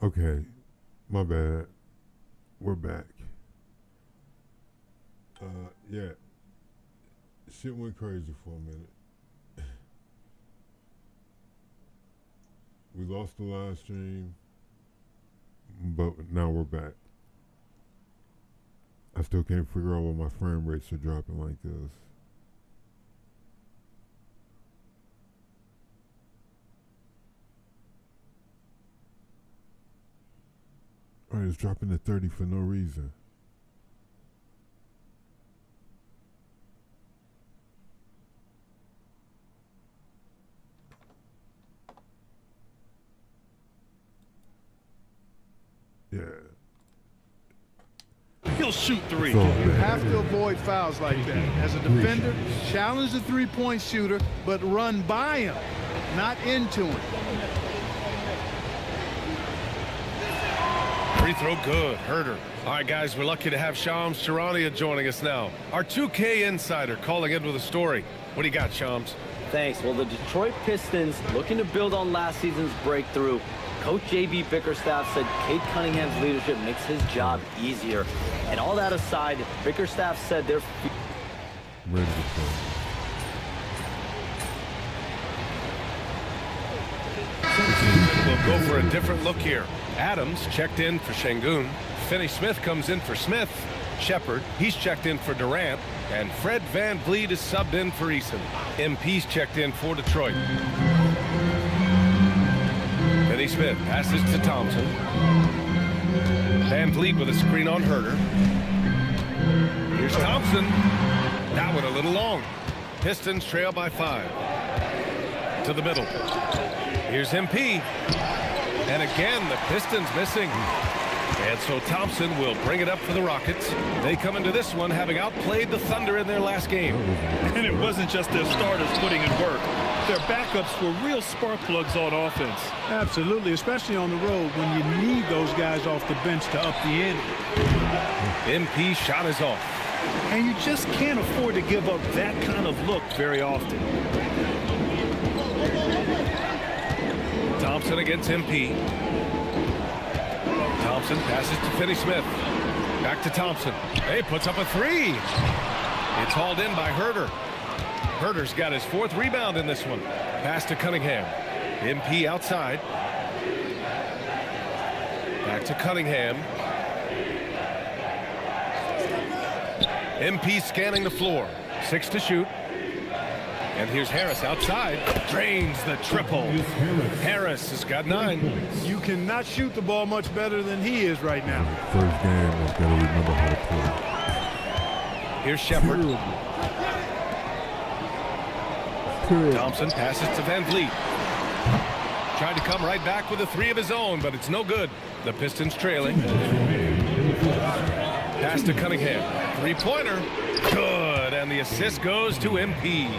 Okay, my bad. We're back. Yeah. Shit went crazy for a minute. We lost the live stream, but now we're back. I still can't figure out why my frame rates are dropping like this. Alright, it's dropping to 30 for no reason. Yeah. He'll shoot three. You have to avoid fouls like that. As a defender, challenge the three-point shooter, but run by him, not into him. Free throw good. Herder. All right, guys, we're lucky to have Shams Charania joining us now. Our 2K insider calling in with a story. What do you got, Shams? Thanks. Well, the Detroit Pistons looking to build on last season's breakthrough. Coach J.B. Bickerstaff said Cade Cunningham's leadership makes his job easier. And all that aside, Bickerstaff said they're ready to play. We'll go for a different look here. Adams checked in for Şengün. Finney Smith comes in for Smith. Shepard, he's checked in for Durant. And Fred VanVleet is subbed in for Eason. MP's checked in for Detroit. Finney Smith passes to Thompson. VanVleet with a screen on Herder. Here's Thompson. That one a little long. Pistons trail by 5. To the middle. Here's MP. And again, the Pistons missing. And so Thompson will bring it up for the Rockets. They come into this one having outplayed the Thunder in their last game. And it wasn't just their starters putting in work. Their backups were real spark plugs on offense. Absolutely, especially on the road when you need those guys off the bench to up the ante. MP shot is off. And you just can't afford to give up that kind of look very often. Thompson against MP. Thompson passes to Finney Smith. Back to Thompson. Hey, puts up a three. It's hauled in by Herder. Herder's got his 4th rebound in this one. Pass to Cunningham. MP outside. Back to Cunningham. MP scanning the floor. 6 to shoot. And here's Harris outside. Drains the triple. Harris has got 9. You cannot shoot the ball much better than he is right now. First game, I've got to remember how to play. Here's Shepard. Thompson passes to VanVleet. Tried to come right back with a 3 of his own, but it's no good. The Pistons trailing. Pass to Cunningham. 3-pointer. Good. And the assist goes to MP.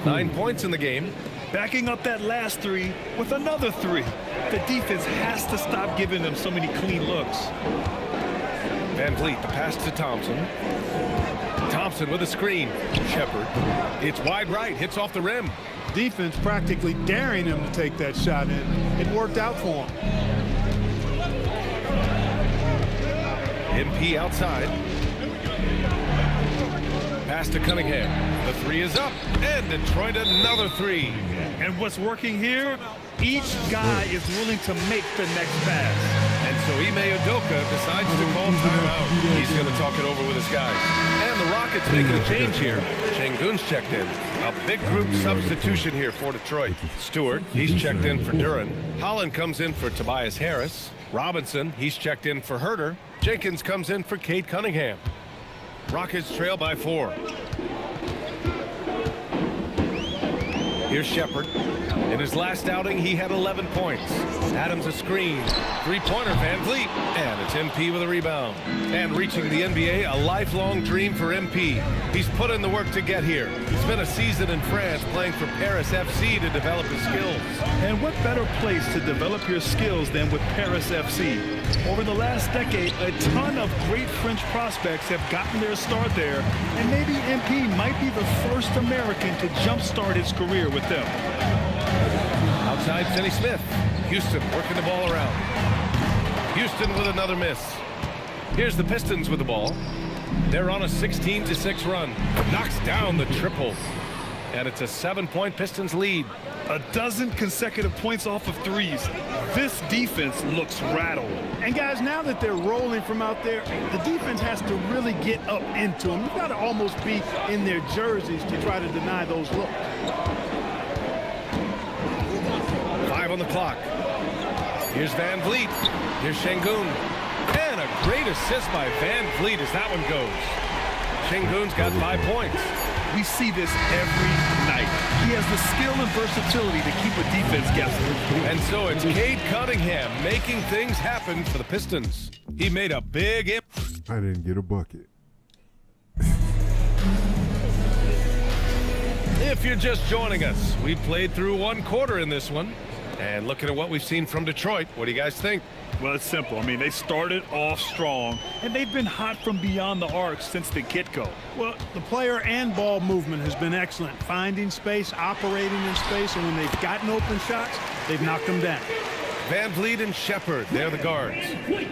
9 points in the game. Backing up that last 3 with another 3. The defense has to stop giving them so many clean looks. VanVleet, the pass to Thompson. Thompson with a screen. Shepard. It's wide right. Hits off the rim. Defense practically daring him to take that shot, and it worked out for him. MP outside. Pass to Cunningham. The 3 is up. And Detroit another 3. And what's working here? Each guy is willing to make the next pass. And so Ime Udoka decides to call timeout. He's going to talk it over with his guys. And the Rockets making a change here. Şengün's checked in. A big group substitution here for Detroit. Stewart, he's checked in for Duren. Holland comes in for Tobias Harris. Robinson, he's checked in for Herder. Jenkins comes in for Cade Cunningham. Rockets trail by 4. Here's Shepard. In his last outing, he had 11 points. Adams a screen. 3-pointer, VanVleet. And it's MP with a rebound. And reaching the NBA, a lifelong dream for MP. He's put in the work to get here. He spent a season in France playing for Paris FC to develop his skills. And what better place to develop your skills than with Paris FC? Over the last decade, a ton of great French prospects have gotten their start there, and maybe MP might be the first American to jumpstart his career with them. Outside Finney Smith. Houston working the ball around. Houston with another miss. Here's the Pistons with the ball. They're on a 16-6 run. Knocks down the triple. And it's a 7-point Pistons lead. A dozen consecutive points off of threes. This defense looks rattled. And guys, now that they're rolling from out there, the defense has to really get up into them. You've got to almost be in their jerseys to try to deny those looks. 5 on the clock. Here's Van Vliet. Here's Şengün. And a great assist by Van Vliet as that one goes. Şengün's got 5 points. We see this every night. He has the skill and versatility to keep a defense guessing. And so it's Cade Cunningham making things happen for the Pistons. He made a big impact. I didn't get a bucket. If you're just joining us, we played through 1 quarter in this one. And looking at what we've seen from Detroit, what do you guys think? Well, it's simple. I mean, they started off strong, and they've been hot from beyond the arc since the get-go. Well, the player and ball movement has been excellent. Finding space, operating in space, and when they've gotten open shots, they've knocked them down. Van Vliet and Shepard, they're the guards.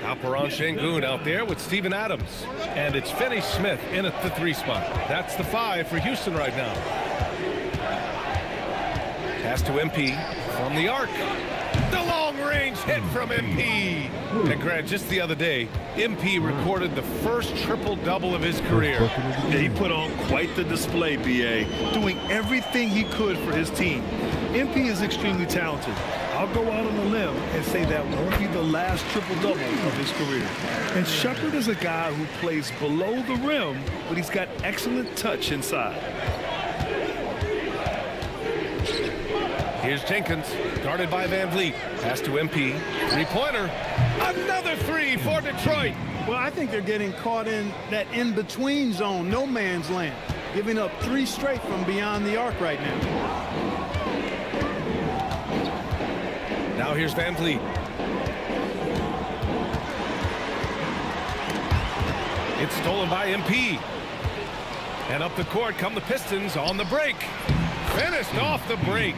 Alperen Şengün out there with Steven Adams. And it's Finney Smith in at the 3 spot. That's the 5 for Houston right now. Pass to MP from the arc. The long-range hit from MP. And Grant, just the other day, MP recorded the first triple-double of his career. Yeah, he put on quite the display, B.A., doing everything he could for his team. MP is extremely talented. I'll go out on a limb and say that won't be the last triple-double of his career. And Shepard is a guy who plays below the rim, but he's got excellent touch inside. Here's Jenkins, guarded by Van Vliet. Pass to MP. 3-pointer. Another 3 for Detroit. Well, I think they're getting caught in that in-between zone, no man's land, giving up 3 straight from beyond the arc right now. Now here's Van Vliet. It's stolen by MP. And up the court come the Pistons on the break. Finished off the break.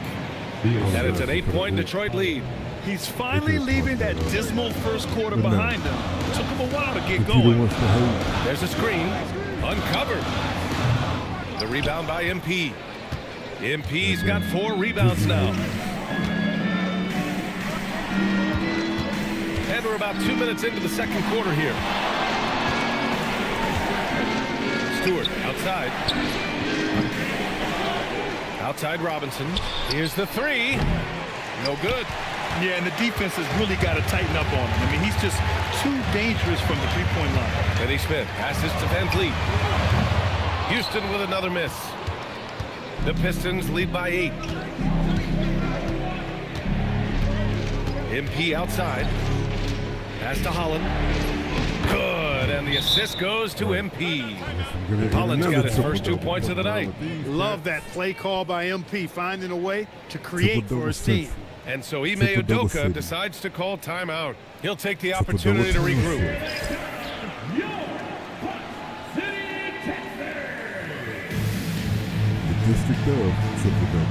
And it's an 8-point Detroit lead. He's finally leaving that dismal first quarter behind him. It took him a while to get going. There's a screen. Uncovered. The rebound by MP. MP's got 4 rebounds now. And we're about 2 minutes into the second quarter here. Stewart outside. Outside Robinson. Here's the 3. No good. Yeah, and the defense has really got to tighten up on him. I mean, he's just too dangerous from the 3-point line. Finney Smith passes to Van Vliet. Houston with another miss. The Pistons lead by 8. MP outside. Pass to Holland. Good, and the assist goes to MP. Holland's got his first 2 points of the night. Love that play call by MP, finding a way to create for his team. And so Ime Udoka decides to call timeout. He'll take the opportunity to regroup. The district of triple-double.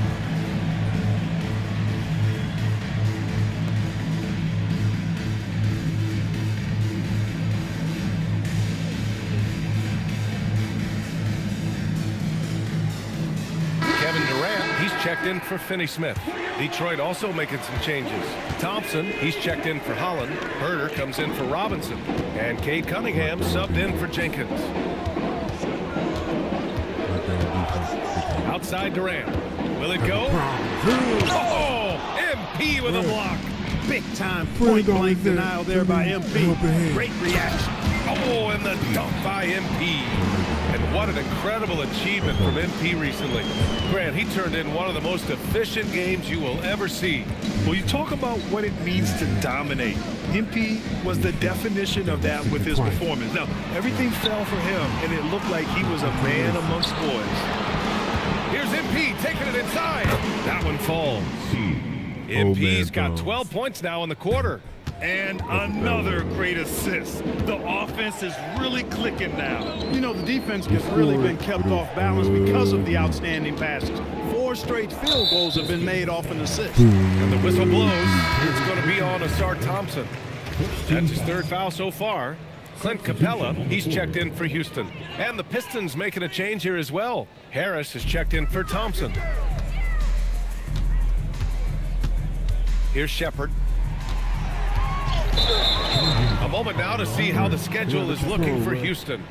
Kevin Durant, he's checked in for Finney Smith. Detroit also making some changes. Thompson, he's checked in for Holland. Herder comes in for Robinson. And Cade Cunningham subbed in for Jenkins. Outside Durant. Will it go? Oh! MP with a block. Big-time point-blank denial there by MP. Great reaction. Oh, and the dunk by MP. And what an incredible achievement from MP recently. Grant, he turned in one of the most efficient games you will ever see. Well, you talk about what it means to dominate. MP was the definition of that with his performance. Now, everything fell for him, and it looked like he was a man amongst boys. Here's MP taking it inside. That one falls. MP's got 12 points now in the quarter. And another great assist. The offense is really clicking now. You know, the defense has really been kept off balance because of the outstanding passes. 4 straight field goals have been made off an assist. And the whistle blows. It's going to be on Asar Thompson. That's his third foul so far. Clint Capella, he's checked in for Houston. And the Pistons making a change here as well. Harris has checked in for Thompson. Here's Shepard. A moment now to see how the schedule is looking for Houston.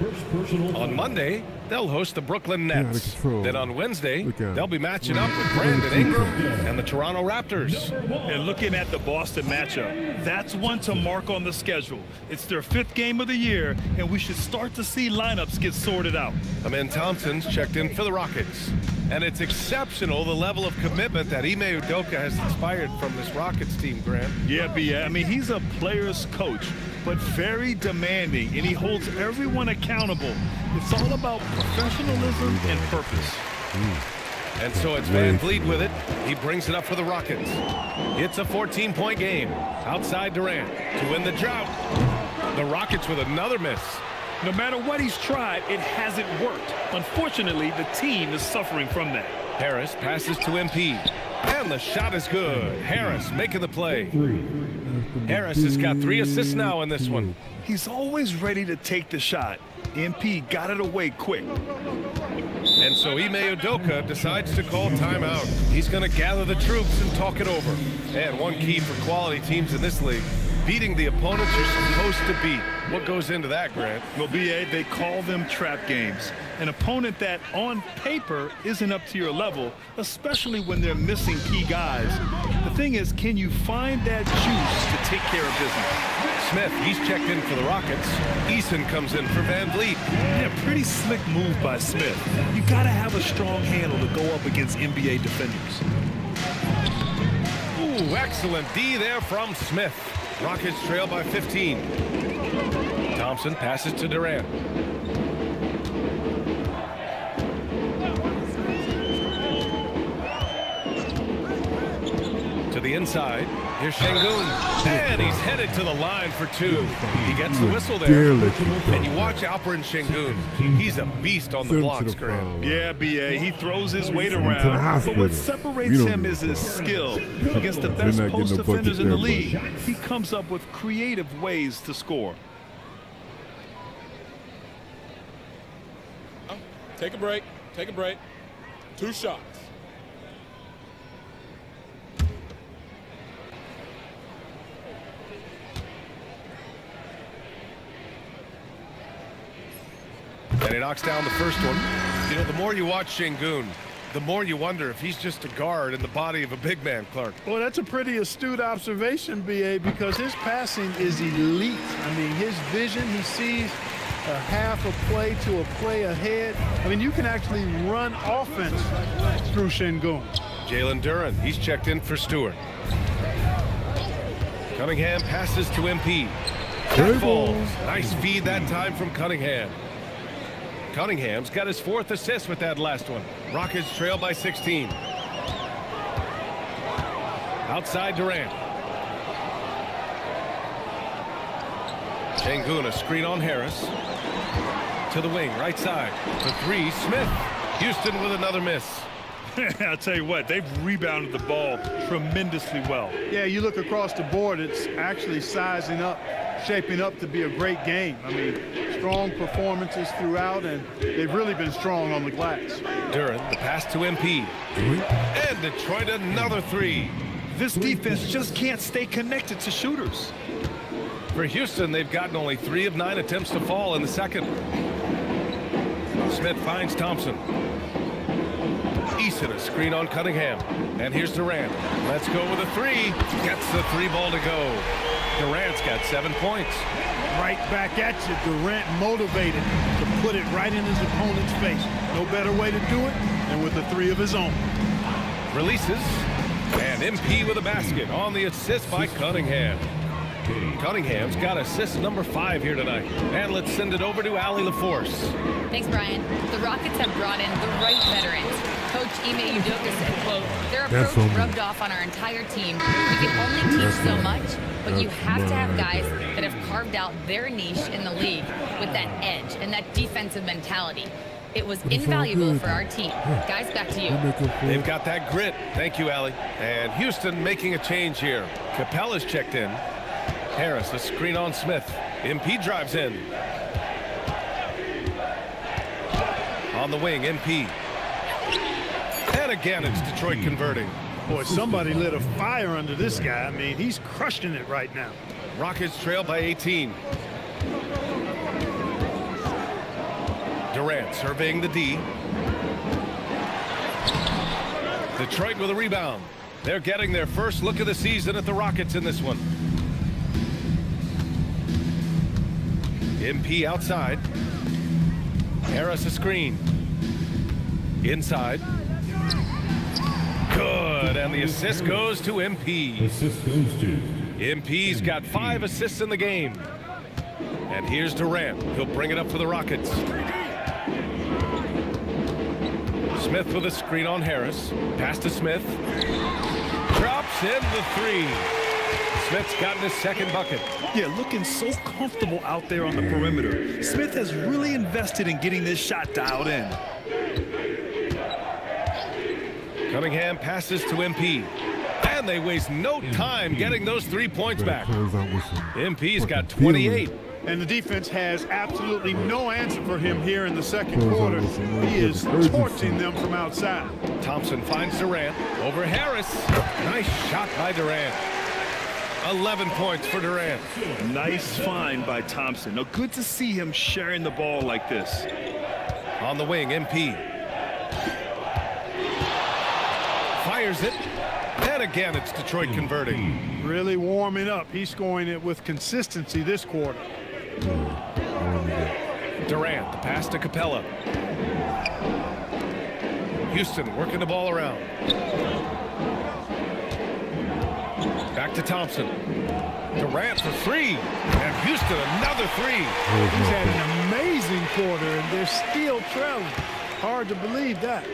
On Monday, they'll host the Brooklyn Nets. Then on Wednesday, they'll be matching up with Brandon Ingram and the Toronto Raptors. And looking at the Boston matchup, that's one to mark on the schedule. It's their 5th game of the year, and we should start to see lineups get sorted out. Amen Thompson's checked in for the Rockets. And it's exceptional, the level of commitment that Ime Udoka has inspired from this Rockets team, Grant. Yeah, B.A. I mean, he's a player's coach, but very demanding, and he holds everyone accountable. It's all about professionalism and purpose. And so it's Van Vliet with it. He brings it up for the Rockets. It's a 14-point game. Outside Durant to win the drought. The Rockets with another miss. No matter what he's tried, it hasn't worked. Unfortunately, the team is suffering from that. Harris passes to MP. And the shot is good. Harris making the play. Harris has got 3 assists now in this one. He's always ready to take the shot. MP got it away quick. And so Ime Udoka decides to call timeout. He's going to gather the troops and talk it over. And one key for quality teams in this league, beating the opponents you're supposed to beat. What goes into that, Grant? Well, B.A., they call them trap games. An opponent that, on paper, isn't up to your level, especially when they're missing key guys. The thing is, can you find that juice to take care of business? Smith, he's checked in for the Rockets. Eason comes in for Van Vliet. Yeah, pretty slick move by Smith. You got to have a strong handle to go up against NBA defenders. Ooh, excellent D there from Smith. Rockets trail by 15. Thompson passes to Durant. To the inside. Here's Şengün. And he's headed to the line for 2. He gets the whistle there. And you watch Alperen Şengün. He's a beast on the blocks, Grant. Yeah, B.A. He throws his weight around. But what separates him is his skill. Against the best post defenders in the league, he comes up with creative ways to score. Take a break. Take a break. 2 shots. And he knocks down the first one. You know, the more you watch Şengün, the more you wonder if he's just a guard in the body of a big man, Clark. Well, that's a pretty astute observation, B.A., because his passing is elite. I mean, his vision, he sees a half a play to a play ahead. I mean, you can actually run offense through Şengün. Jalen Duren, he's checked in for Stewart. Cunningham passes to MP. That falls. Nice feed that time from Cunningham. Cunningham's got his 4th assist with that last one. Rockets trail by 16. Outside Durant. Şengün, a screen on Harris. To the wing, right side. For 3, Smith. Houston with another miss. I'll tell you what, they've rebounded the ball tremendously well. Yeah, you look across the board, it's actually sizing up, shaping up to be a great game. I mean, strong performances throughout, and they've really been strong on the glass. Duren, the pass to MP. And Detroit another 3. This defense just can't stay connected to shooters. For Houston, they've gotten only 3 of 9 attempts to fall in the second. Smith finds Thompson. Eason, a screen on Cunningham. And here's Durant. Let's go with a 3. Gets the 3 ball to go. Durant's got 7 points. Right back at you. Durant motivated to put it right in his opponent's face. No better way to do it than with a 3 of his own. Releases. And MP with a basket on the assist by Cunningham. Cunningham's got assist number 5 here tonight. And let's send it over to Allie LaForce. Thanks, Brian. The Rockets have brought in the right veterans. Coach Ime Udoka said, quote, their approach rubbed off on our entire team. We can only teach so much, but you have to have guys that have carved out their niche in the league with that edge and that defensive mentality. It was invaluable for our team. Guys, back to you. They've got that grit. Thank you, Allie. And Houston making a change here. Capella's checked in. Harris, a screen on Smith. MP drives in. On the wing, MP. And again, it's Detroit converting. Boy, somebody lit a fire under this guy. I mean, he's crushing it right now. Rockets trail by 18. Durant surveying the D. Detroit with a rebound. They're getting their first look of the season at the Rockets in this one. MP outside. Harris a screen. Inside. Good, and the assist goes to MP. Assist goes to MP's got 5 assists in the game. And here's Durant. He'll bring it up for the Rockets. Smith with a screen on Harris. Pass to Smith. Drops in the 3. Smith's gotten his second bucket. Yeah, looking so comfortable out there on the perimeter. Smith has really invested in getting this shot dialed in. Cunningham passes to MP. And they waste no time getting those 3 points back. MP's got 28. And the defense has absolutely no answer for him here in the second quarter. He is torching them from outside. Thompson finds Durant over Harris. Nice shot by Durant. 11 points for Durant. Nice find by Thompson. Now, good to see him sharing the ball like this. On the wing, MP. Fires it. And again, it's Detroit converting. Really warming up. He's scoring it with consistency this quarter. Durant, the pass to Capella. Houston working the ball around. Back to Thompson. Durant for 3. And Houston another 3. He's had an amazing quarter, and they're still trailing. Hard to believe that.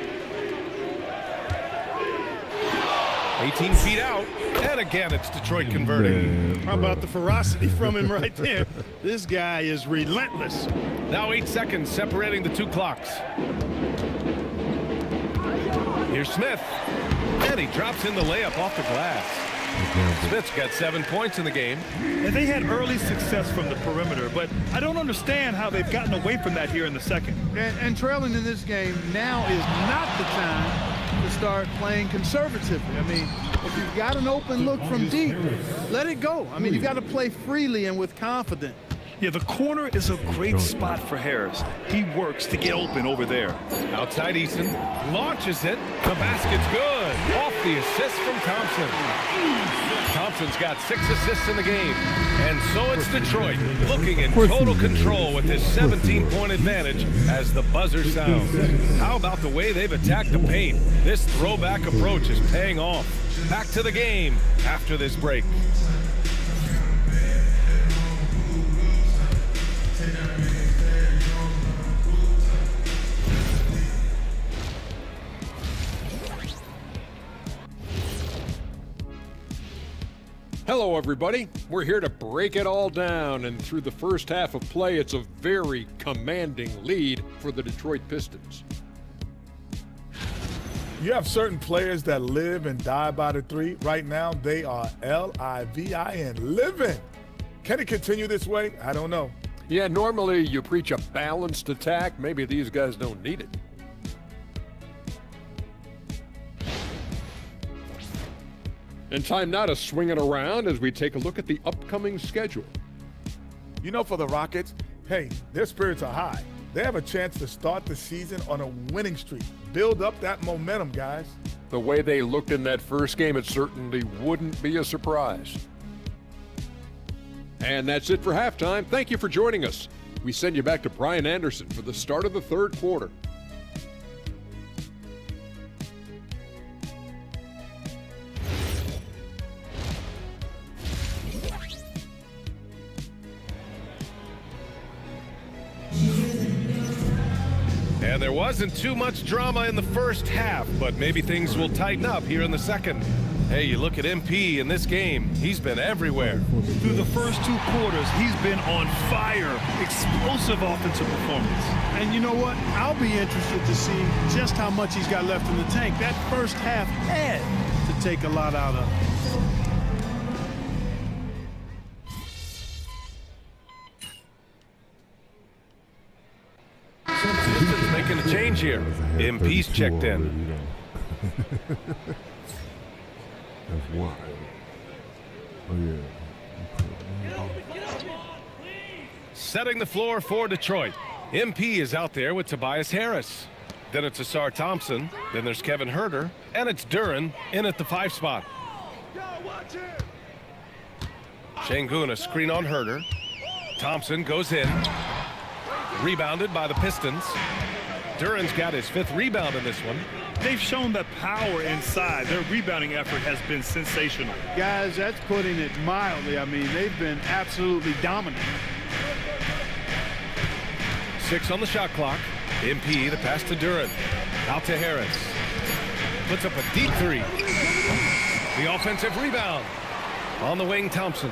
18 feet out. And again, it's Detroit converting. How about the ferocity from him right there? This guy is relentless. Now 8 seconds separating the 2 clocks. Here's Smith. And he drops in the layup off the glass. Smith's got 7 points in the game. And they had early success from the perimeter, but I don't understand how they've gotten away from that here in the second. And trailing in this game, now is not the time to start playing conservatively. I mean, if you've got an open look from deep, let it go. I mean, you've got to play freely and with confidence. Yeah, the corner is a great spot for Harris. He works to get open over there. Outside Eason launches it. The basket's good. Off the assist from Thompson. Thompson's got 6 assists in the game. And so it's Detroit looking in total control with his 17-point advantage as the buzzer sounds. How about the way they've attacked the paint? This throwback approach is paying off. Back to the game after this break. Hello, everybody. We're here to break it all down, and through the first half of play, it's a very commanding lead for the Detroit Pistons. You have certain players that live and die by the 3. Right now, they are L-I-V-I-N, living. Can it continue this way? I don't know. Yeah, normally you preach a balanced attack. Maybe these guys don't need it. And time now to swing it around as we take a look at the upcoming schedule. You know, for the Rockets, hey, their spirits are high. They have a chance to start the season on a winning streak. Build up that momentum, guys. The way they looked in that first game, it certainly wouldn't be a surprise. And that's it for halftime. Thank you for joining us. We send you back to Brian Anderson for the start of the third quarter. And there wasn't too much drama in the first half, but maybe things will tighten up here in the second. Hey, you look at MP in this game, he's been everywhere. Through the first 2 quarters, he's been on fire. Explosive offensive performance. And you know what? I'll be interested to see just how much he's got left in the tank. That first half had to take a lot out of him. making a change here. MP's checked in. That's why. Oh, yeah. Setting the floor for Detroit. MP is out there with Tobias Harris. Then it's Asar Thompson. Then there's Kevin Huerter. And it's Duren in at the 5 spot. Sengun, a screen on Huerter. Thompson goes in. Rebounded by the Pistons. Duren's got his 5th rebound in this one. They've shown that power inside. Their rebounding effort has been sensational. Guys, that's putting it mildly. I mean, they've been absolutely dominant. 6 on the shot clock. MP, the pass to Duren. Out to Harris. Puts up a deep 3. The offensive rebound. On the wing, Thompson.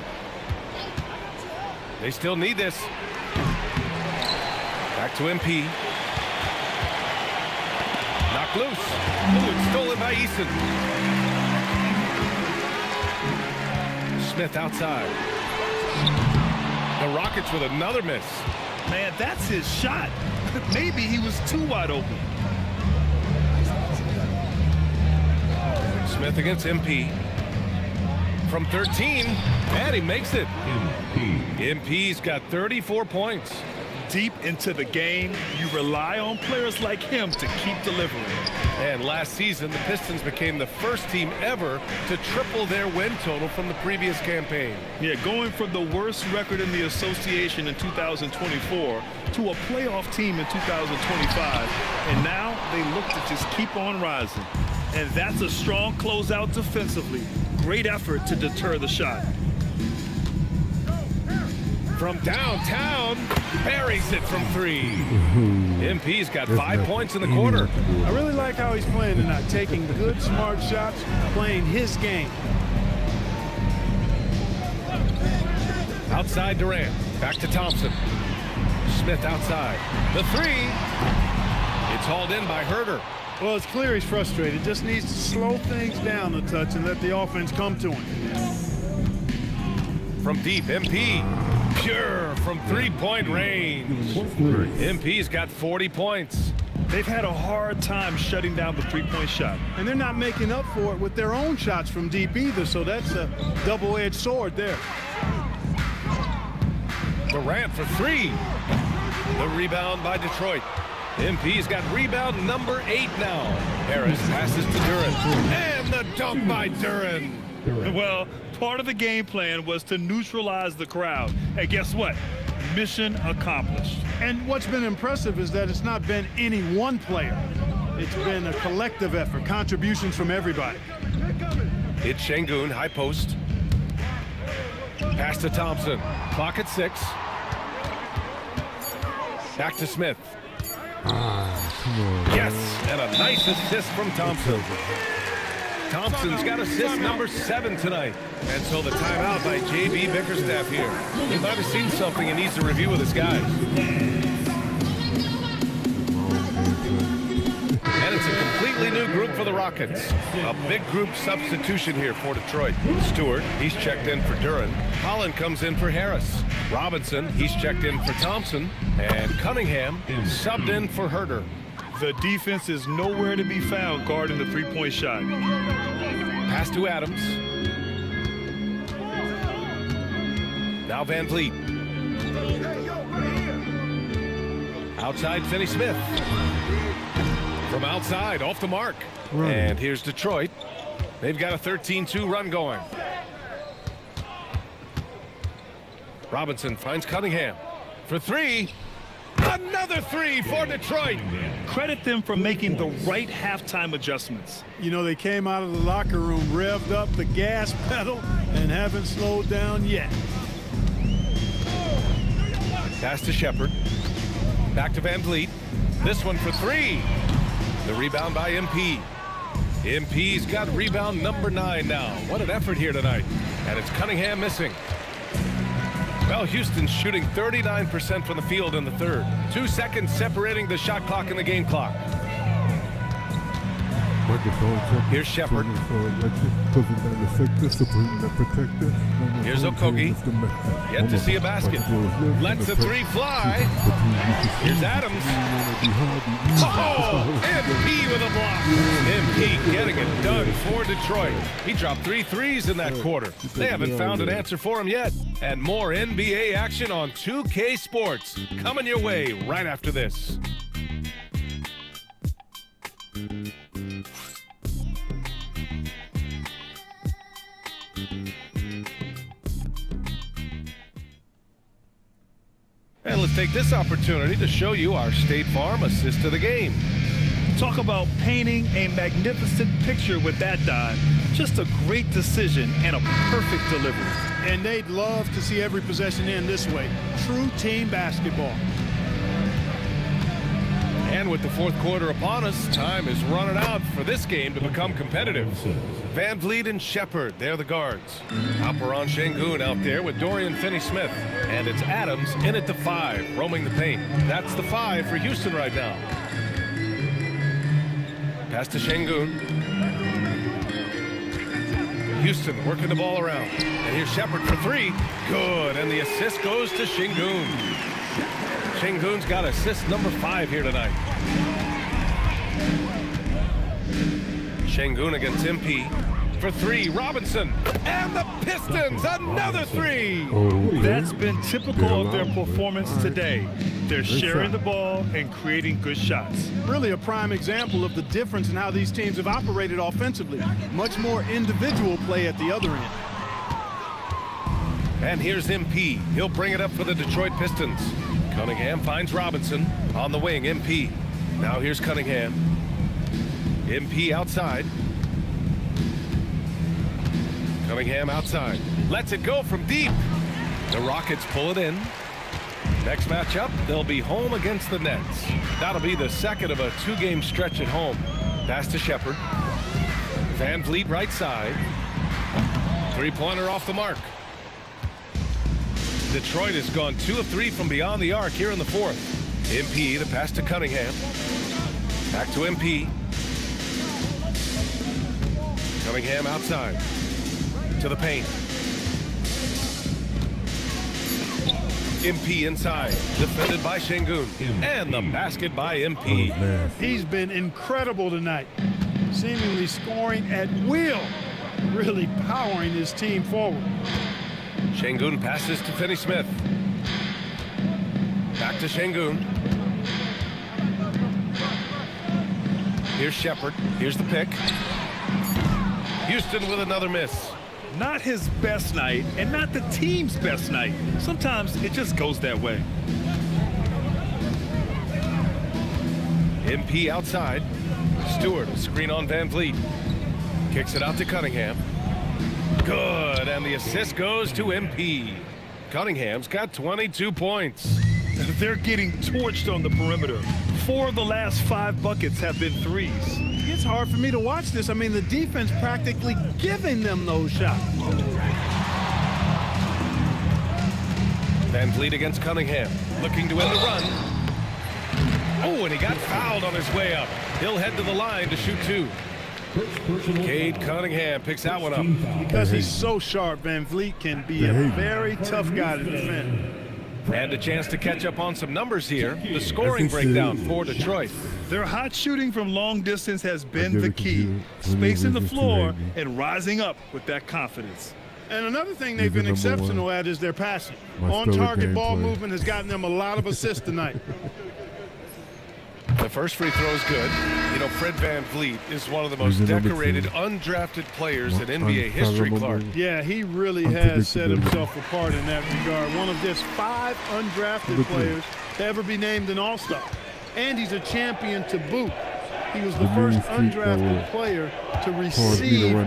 They still need this. Back to MP. Knocked loose. Ooh, it's stolen by Eason. Smith outside. The Rockets with another miss. Man, that's his shot. Maybe he was too wide open. Smith against MP. From 13, and he makes it. MP's got 34 points. Deep into the game, you rely on players like him to keep delivering. And last season, the Pistons became the first team ever to triple their win total from the previous campaign. Yeah, going from the worst record in the association in 2024 to a playoff team in 2025. And now they look to just keep on rising. And that's a strong closeout defensively. Great effort to deter the shot. From downtown, buries it from 3. MP's got 5 points in the quarter. I really like how he's playing tonight, taking good, smart shots, playing his game. Outside Durant, back to Thompson. Smith outside. The 3. It's hauled in by Huerter. Well, it's clear he's frustrated. Just needs to slow things down a touch and let the offense come to him. From deep, MP. Pure from 3-point range. MP's got 40 points. They've had a hard time shutting down the 3-point shot. And they're not making up for it with their own shots from deep either, so that's a double-edged sword there. Durant for 3. The rebound by Detroit. MP's got rebound number 8 now. Harris passes to Duren. And the dunk by Duren. Well, part of the game plan was to neutralize the crowd. And guess what? Mission accomplished. And what's been impressive is that it's not been any one player. It's been a collective effort, contributions from everybody. It's Sengun, high post. Pass to Thompson. Clock at 6. Back to Smith. Yes, and a nice assist from Thompson. Thompson's got assist number 7 tonight. And so the timeout by J.B. Bickerstaff here. He might have seen something and needs to review with his guys. And it's a completely new group for the Rockets. A big group substitution here for Detroit. Stewart, he's checked in for Duren. Holland comes in for Harris. Robinson, he's checked in for Thompson. And Cunningham subbed in for Huerter. The defense is nowhere to be found guarding the 3-point shot. Pass to Adams. Now Van Vliet. Outside Finney Smith. From outside, off the mark. And here's Detroit. They've got a 13-2 run going. Robinson finds Cunningham for 3. Another 3 for Detroit. Credit them for making the right halftime adjustments. You know, they came out of the locker room, revved up the gas pedal, and haven't slowed down yet. Pass to Shepard. Back to Van Vliet. This one for 3. The rebound by MP. MP's got rebound number 9 now. What an effort here tonight. And it's Cunningham missing. Well, Houston's shooting 39% from the field in the third. 2 seconds separating the shot clock and the game clock. Here's Shepard. Here's Okogie. Yet to see a basket. Lets the three fly. Here's Adams. Oh, MP with a block. MP getting it done for Detroit. He dropped 3 threes in that quarter. They haven't found an answer for him yet. And more NBA action on 2K Sports coming your way right after this. And let's take this opportunity to show you our State Farm assist to the game. Talk about painting a magnificent picture with that dive. Just a great decision and a perfect delivery. And they'd love to see every possession end this way. True team basketball. And with the fourth quarter upon us, time is running out for this game to become competitive. Van Vliet and Shepard, they're the guards. Alperen Sengun out there with Dorian Finney-Smith. And it's Adams in at the 5, roaming the paint. That's the 5 for Houston right now. Pass to Sengun. Houston working the ball around. And here's Shepard for 3. Good, and the assist goes to Sengun. Sengun's got assist number 5 here tonight. Sengun against MP for 3. Robinson and the Pistons another 3. That's been typical of their performance today. They're sharing the ball and creating good shots. Really a prime example of the difference in how these teams have operated offensively. Much more individual play at the other end. And here's MP. He'll bring it up for the Detroit Pistons. Cunningham finds Robinson on the wing. MP. Now here's Cunningham. MP outside. Cunningham outside. Lets it go from deep. The Rockets pull it in. Next matchup, they'll be home against the Nets. That'll be the second of a 2-game stretch at home. Pass to Shepard. Van Vliet right side. 3-pointer off the mark. Detroit has gone 2 of 3 from beyond the arc here in the fourth. MP, the pass to Cunningham. Back to MP. Cunningham outside. To the paint. MP inside. Defended by Sengun. And the basket by MP. He's been incredible tonight. Seemingly scoring at will. Really powering his team forward. Sengun passes to Finney-Smith. Back to Sengun. Here's Shepard. Here's the pick. Houston with another miss. Not his best night and not the team's best night. Sometimes it just goes that way. MP outside. Stewart, a screen on Van Vliet. Kicks it out to Cunningham. Good, and the assist goes to MP. Cunningham's got 22 points. They're getting torched on the perimeter. 4 of the last 5 buckets have been threes. It's hard for me to watch this. I mean, the defense practically giving them those shots. Van Vliet against Cunningham, looking to end the run. Oh, and he got fouled on his way up. He'll head to the line to shoot 2. Cade Cunningham picks that one up. Because he's so sharp, Van Vliet can be a very tough guy to defend. And a chance to catch up on some numbers here. The scoring breakdown for Detroit. Their hot shooting from long distance has been the key. Spacing the floor and rising up with that confidence. And another thing they've been exceptional at is their passing. On-target ball movement has gotten them a lot of assists tonight. The first free throw is good. You know, Fred Van Vliet is one of the most decorated, undrafted players in NBA history, Clark. Yeah, he really has set himself apart in that regard. One of just 5 undrafted players to ever be named an All-Star. And he's a champion to boot. He was the first undrafted player to receive a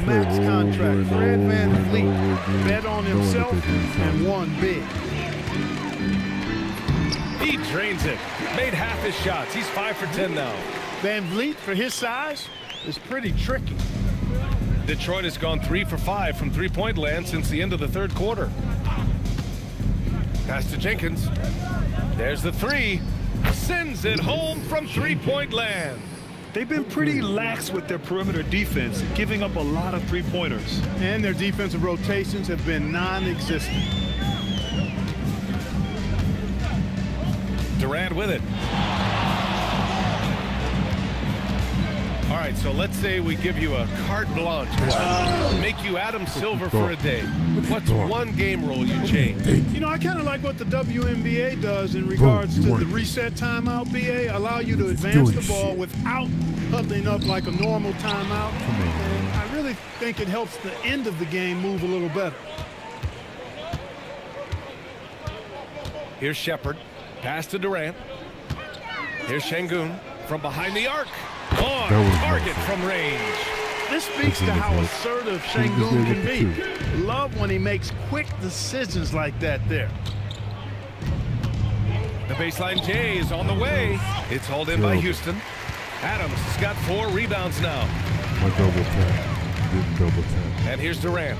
max contract. Fred Van Vliet bet on himself and won big. He drains it. Made half his shots. He's 5 for 10 now. Van Vliet, for his size, is pretty tricky. Detroit has gone 3 for 5 from three-point land since the end of the third quarter. Pass to Jenkins. There's the 3. Sends it home from three-point land. They've been pretty lax with their perimeter defense, giving up a lot of three-pointers. And their defensive rotations have been non-existent. Durant with it. All right, so let's say we give you a carte blanche, make you Adam Silver for a day. What's one game rule you change? You know, I kind of like what the WNBA does in regards to the reset timeout, BA. Allow you to advance the ball without huddling up like a normal timeout. And I really think it helps the end of the game move a little better. Here's Shepard. Pass to Durant. Here's Şengün from behind the arc. On target from range. This speaks to how assertive Şengün can be. Love when he makes quick decisions like that there. The baseline J is on the way. It's hauled in by Houston. Adams has got 4 rebounds now. My double tap. Didn't double tap. And here's Durant.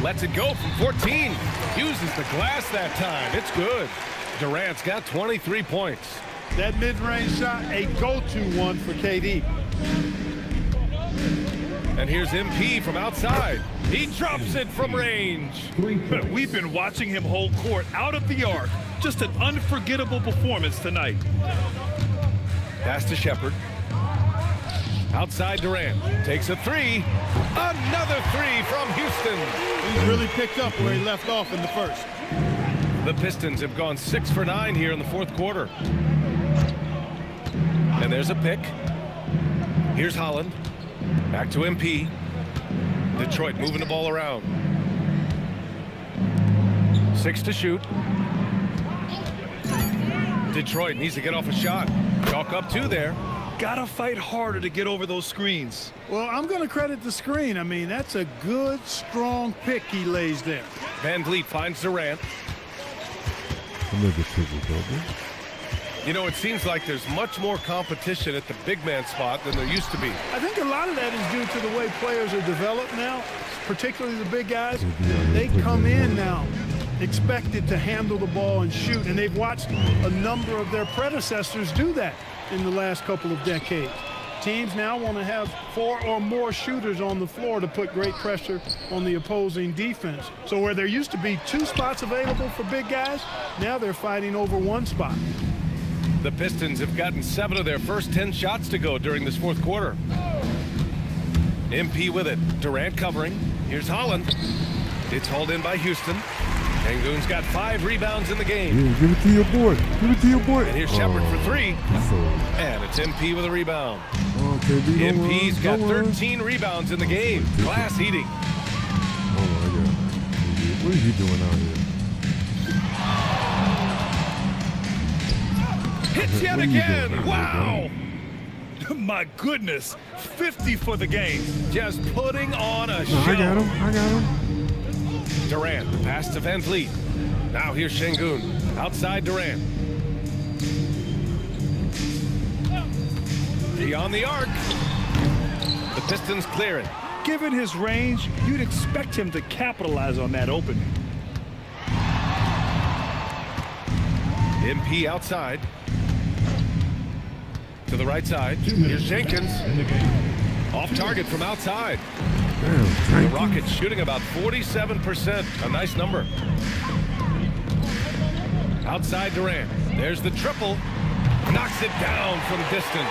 Lets it go from 14. Uses the glass that time. It's good. Durant's got 23 points. That mid-range shot, a go-to one for KD. And here's MP from outside. He drops it from range. We've been watching him hold court out of the arc. Just an unforgettable performance tonight. Pass to Shepard. Outside Durant. Takes a 3. Another 3 from Houston. He's really picked up where he left off in the first. The Pistons have gone 6 for 9 here in the fourth quarter. And there's a pick. Here's Holland. Back to MP. Detroit moving the ball around. 6 to shoot. Detroit needs to get off a shot. Chalk up 2 there. Gotta fight harder to get over those screens. Well, I'm going to credit the screen. I mean, that's a good, strong pick he lays there. Van Vliet finds Durant. Another triple double. You know, it seems like there's much more competition at the big man spot than there used to be. I think a lot of that is due to the way players are developed now, particularly the big guys. They come in now expected to handle the ball and shoot, and they've watched a number of their predecessors do that in the last couple of decades. Teams now want to have 4 or more shooters on the floor to put great pressure on the opposing defense. So where there used to be 2 spots available for big guys, now they're fighting over 1 spot. The Pistons have gotten 7 of their first 10 shots to go during this fourth quarter. MP with it. Durant covering. Here's Holland. It's hauled in by Houston. Şengün's got 5 rebounds in the game. Yeah, give it to your boy. Give it to your boy. And here's Shepard for 3. And it's MP with a rebound. KD, MP's got 13 rebounds in the game. Glass eating. Oh, my God. What are you doing out here? Hits yet again. Wow. My goodness. 50 for the game. Just putting on a show. I got him. Durant, pass to Van Vliet. Now here's Şengün. Outside Durant. Beyond the arc. The Pistons clear it. Given his range, you'd expect him to capitalize on that opening. MP outside. To the right side. Here's Jenkins. Off target from outside. The Rockets shooting about 47%. A nice number. Outside Durant. There's the triple. Knocks it down from distance.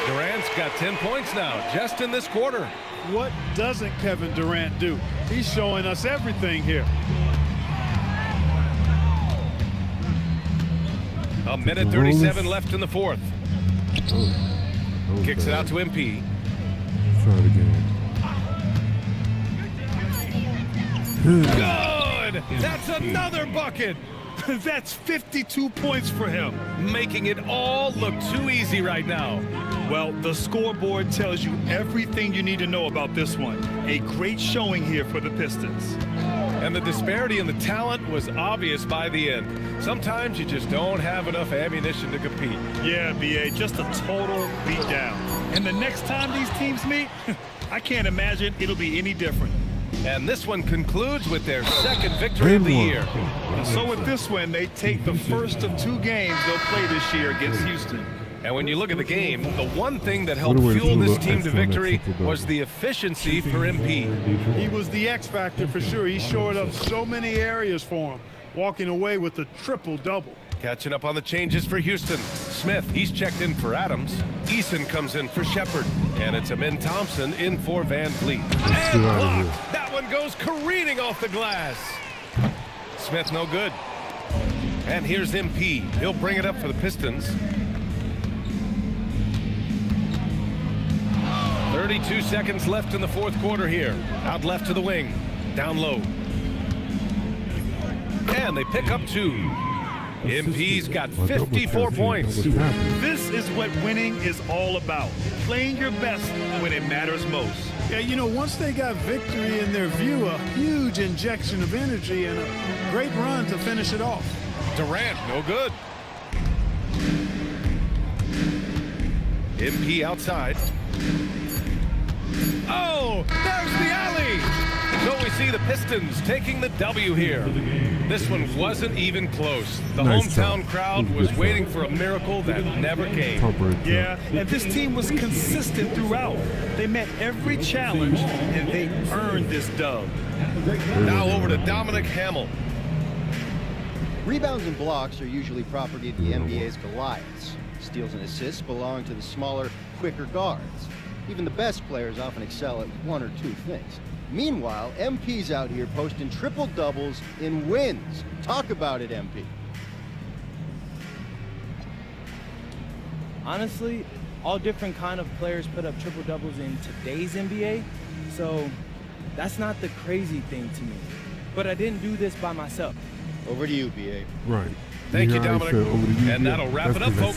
Durant's got 10 points now, just in this quarter. What doesn't Kevin Durant do? He's showing us everything here. A minute 37 left in the fourth. Kicks it out to MP. Try it again. Good! That's another bucket! That's 52 points for him. Making it all look too easy right now. Well, the scoreboard tells you everything you need to know about this one. A great showing here for the Pistons. And the disparity in the talent was obvious by the end. Sometimes you just don't have enough ammunition to compete. Yeah, BA, just a total beatdown. And the next time these teams meet, I can't imagine it'll be any different. And this one concludes with their second victory of the year. And so with this win, they take the first of 2 games they'll play this year against Houston. And when you look at the game, the one thing that helped fuel this team to victory was the efficiency for MP. He was the X factor for sure. He shored up so many areas for him, walking away with a triple-double. Catching up on the changes for Houston. Smith, he's checked in for Adams. Eason comes in for Shepard. And it's Amin Thompson in for Van Vliet. And blocked. That one goes careening off the glass. Smith no good. And here's MP. He'll bring it up for the Pistons. 32 seconds left in the fourth quarter here. Out left to the wing. Down low. And they pick up 2. MP's got 54 points. This is what winning is all about. Playing your best when it matters most. Yeah, you know, once they got victory in their view, a huge injection of energy and a great run to finish it off. Durant, no good. MP outside. Oh, there's the alley. So we see the Pistons taking the W here. This one wasn't even close. The hometown crowd was waiting for a miracle that never came. Yeah, and this team was consistent throughout. They met every challenge, and they earned this dub. Now over to Dominic Hamill. Rebounds and blocks are usually property of the NBA's Goliaths. Steals and assists belong to the smaller, quicker guards. Even the best players often excel at 1 or 2 things. Meanwhile, MP's out here posting triple-doubles in wins. Talk about it, MP. Honestly, all different kind of players put up triple-doubles in today's NBA, so that's not the crazy thing to me. But I didn't do this by myself. Over to you, BA. Right. Thank you, Dominic. And that'll wrap it up, folks.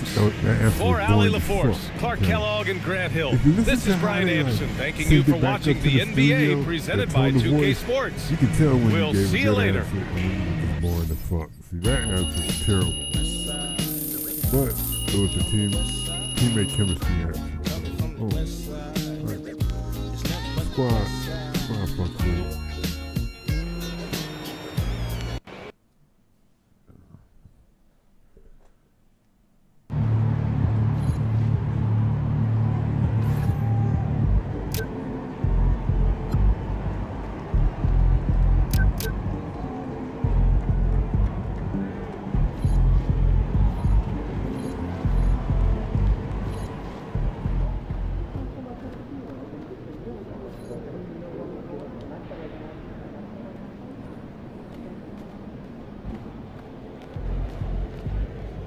For Allie LaForce, Clark Kellogg, and Grant Hill, this is Brian Anderson thanking you for watching the NBA presented by 2K Sports. You can tell when we'll see you later. It's boring as fuck. See, that answer was terrible. But it was the teammate chemistry answer. Oh, right. Squad fuck with it.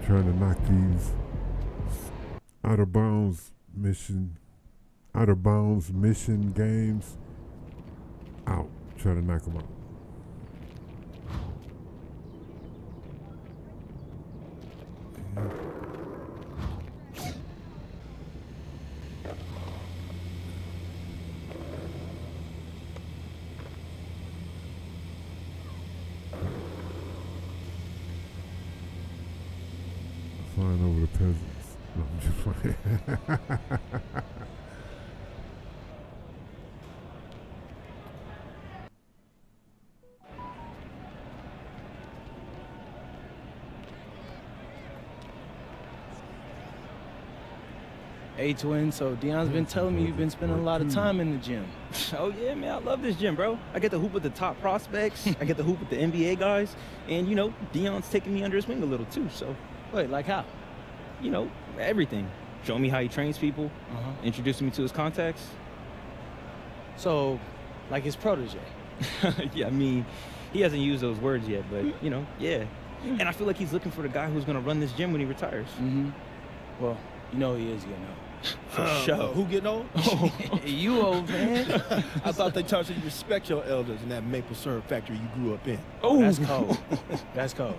Trying to knock these out of bounds mission games out. Try to knock them out. Flying over the peasants. No, I'm just playing. Hey, twin, so Deion's been telling me you've been spending a lot of time in the gym. Oh, yeah, man, I love this gym, bro. I get to hoop with the top prospects. I get to hoop with the NBA guys. And, you know, Deion's taking me under his wing a little, too, so. Wait, like how? You know, everything. Showing me how he trains people, introducing me to his contacts. So, like his protege? Yeah, I mean, he hasn't used those words yet, but, you know, yeah. And I feel like he's looking for the guy who's going to run this gym when he retires. Well, you know he is getting old. For sure. Who getting old? You old, man. I thought they taught you to respect your elders in that maple syrup factory you grew up in. Oh, that's cold. That's cold.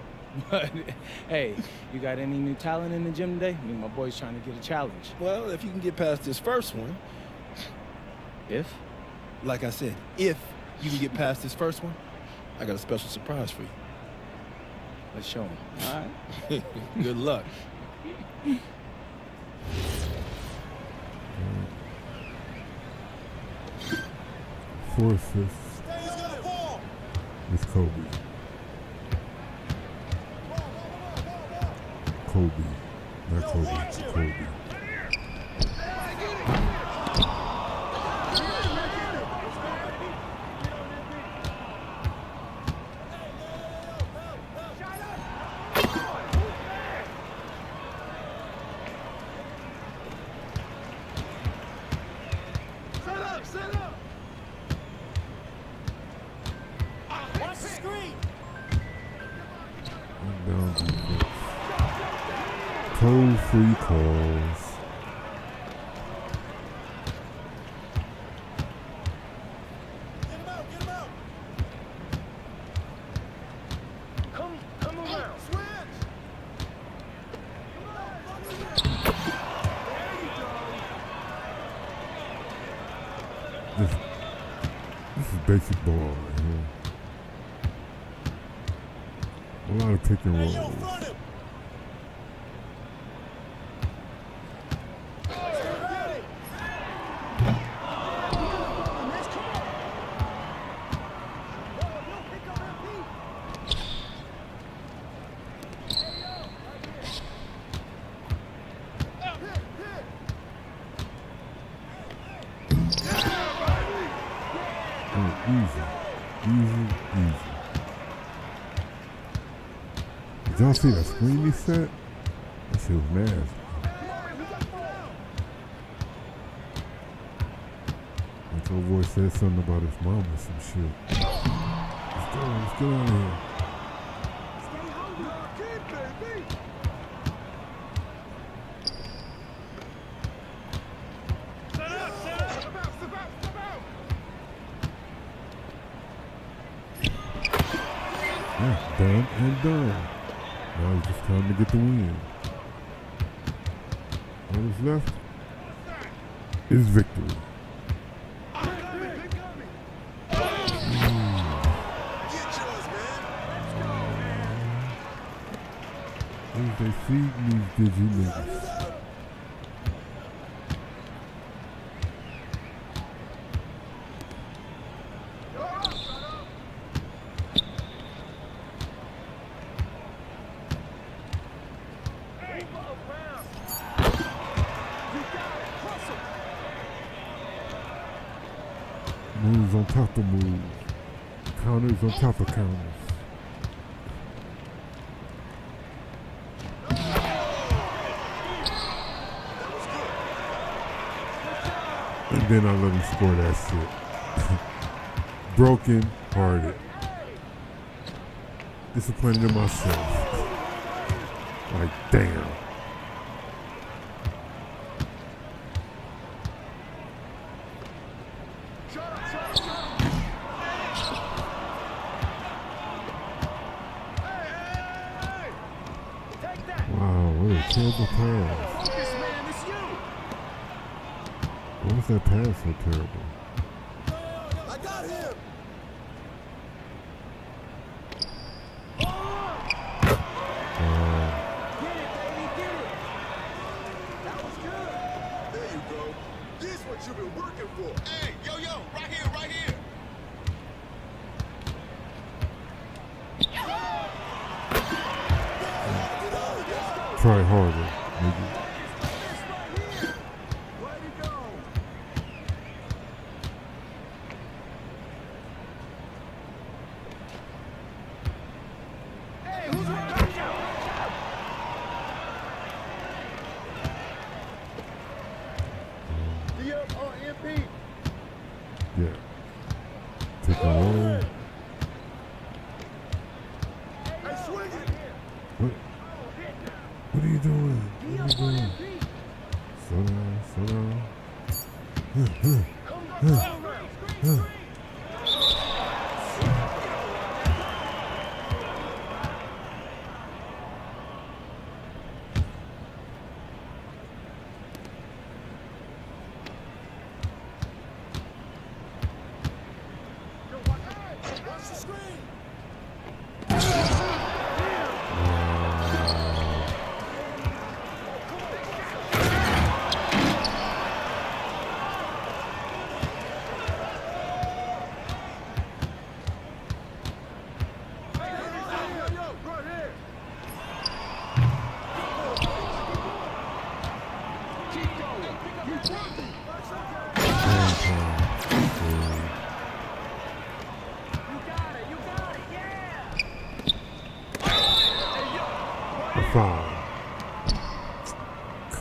But, hey, you got any new talent in the gym today? I mean, my boy's trying to get a challenge. Well, if you can get past this first one. If? Like I said, if you can get past this first one, I got a special surprise for you. Let's show him. All right. Good luck. 4 assists. It's Kobe. Kobe. Not Kobe. Kobe. Cold free calls. Come around. Switch. This is basic ball right here. A lot of pick and rolls. Easy. Did y'all see that screen he set? That shit was nasty. Like old boy said something about his mom or some shit. Let's get out of here. Done and done. Now it's just time to get the win. All that's left is victory. What they feed me did you niggas? Moves on top of moves. Counters on top of counters. And then I let him score that shit. Broken hearted. Disappointed in myself. Like, damn. Wow, what a terrible pass. Why was that pass so terrible? I got him. Get it, baby, get it. That was good. There you go. This is what you've been working for. Hey, yo, right here, right here. Try harder, maybe. Yeah. Take a roll. What are you doing? What are you doing? Slow down.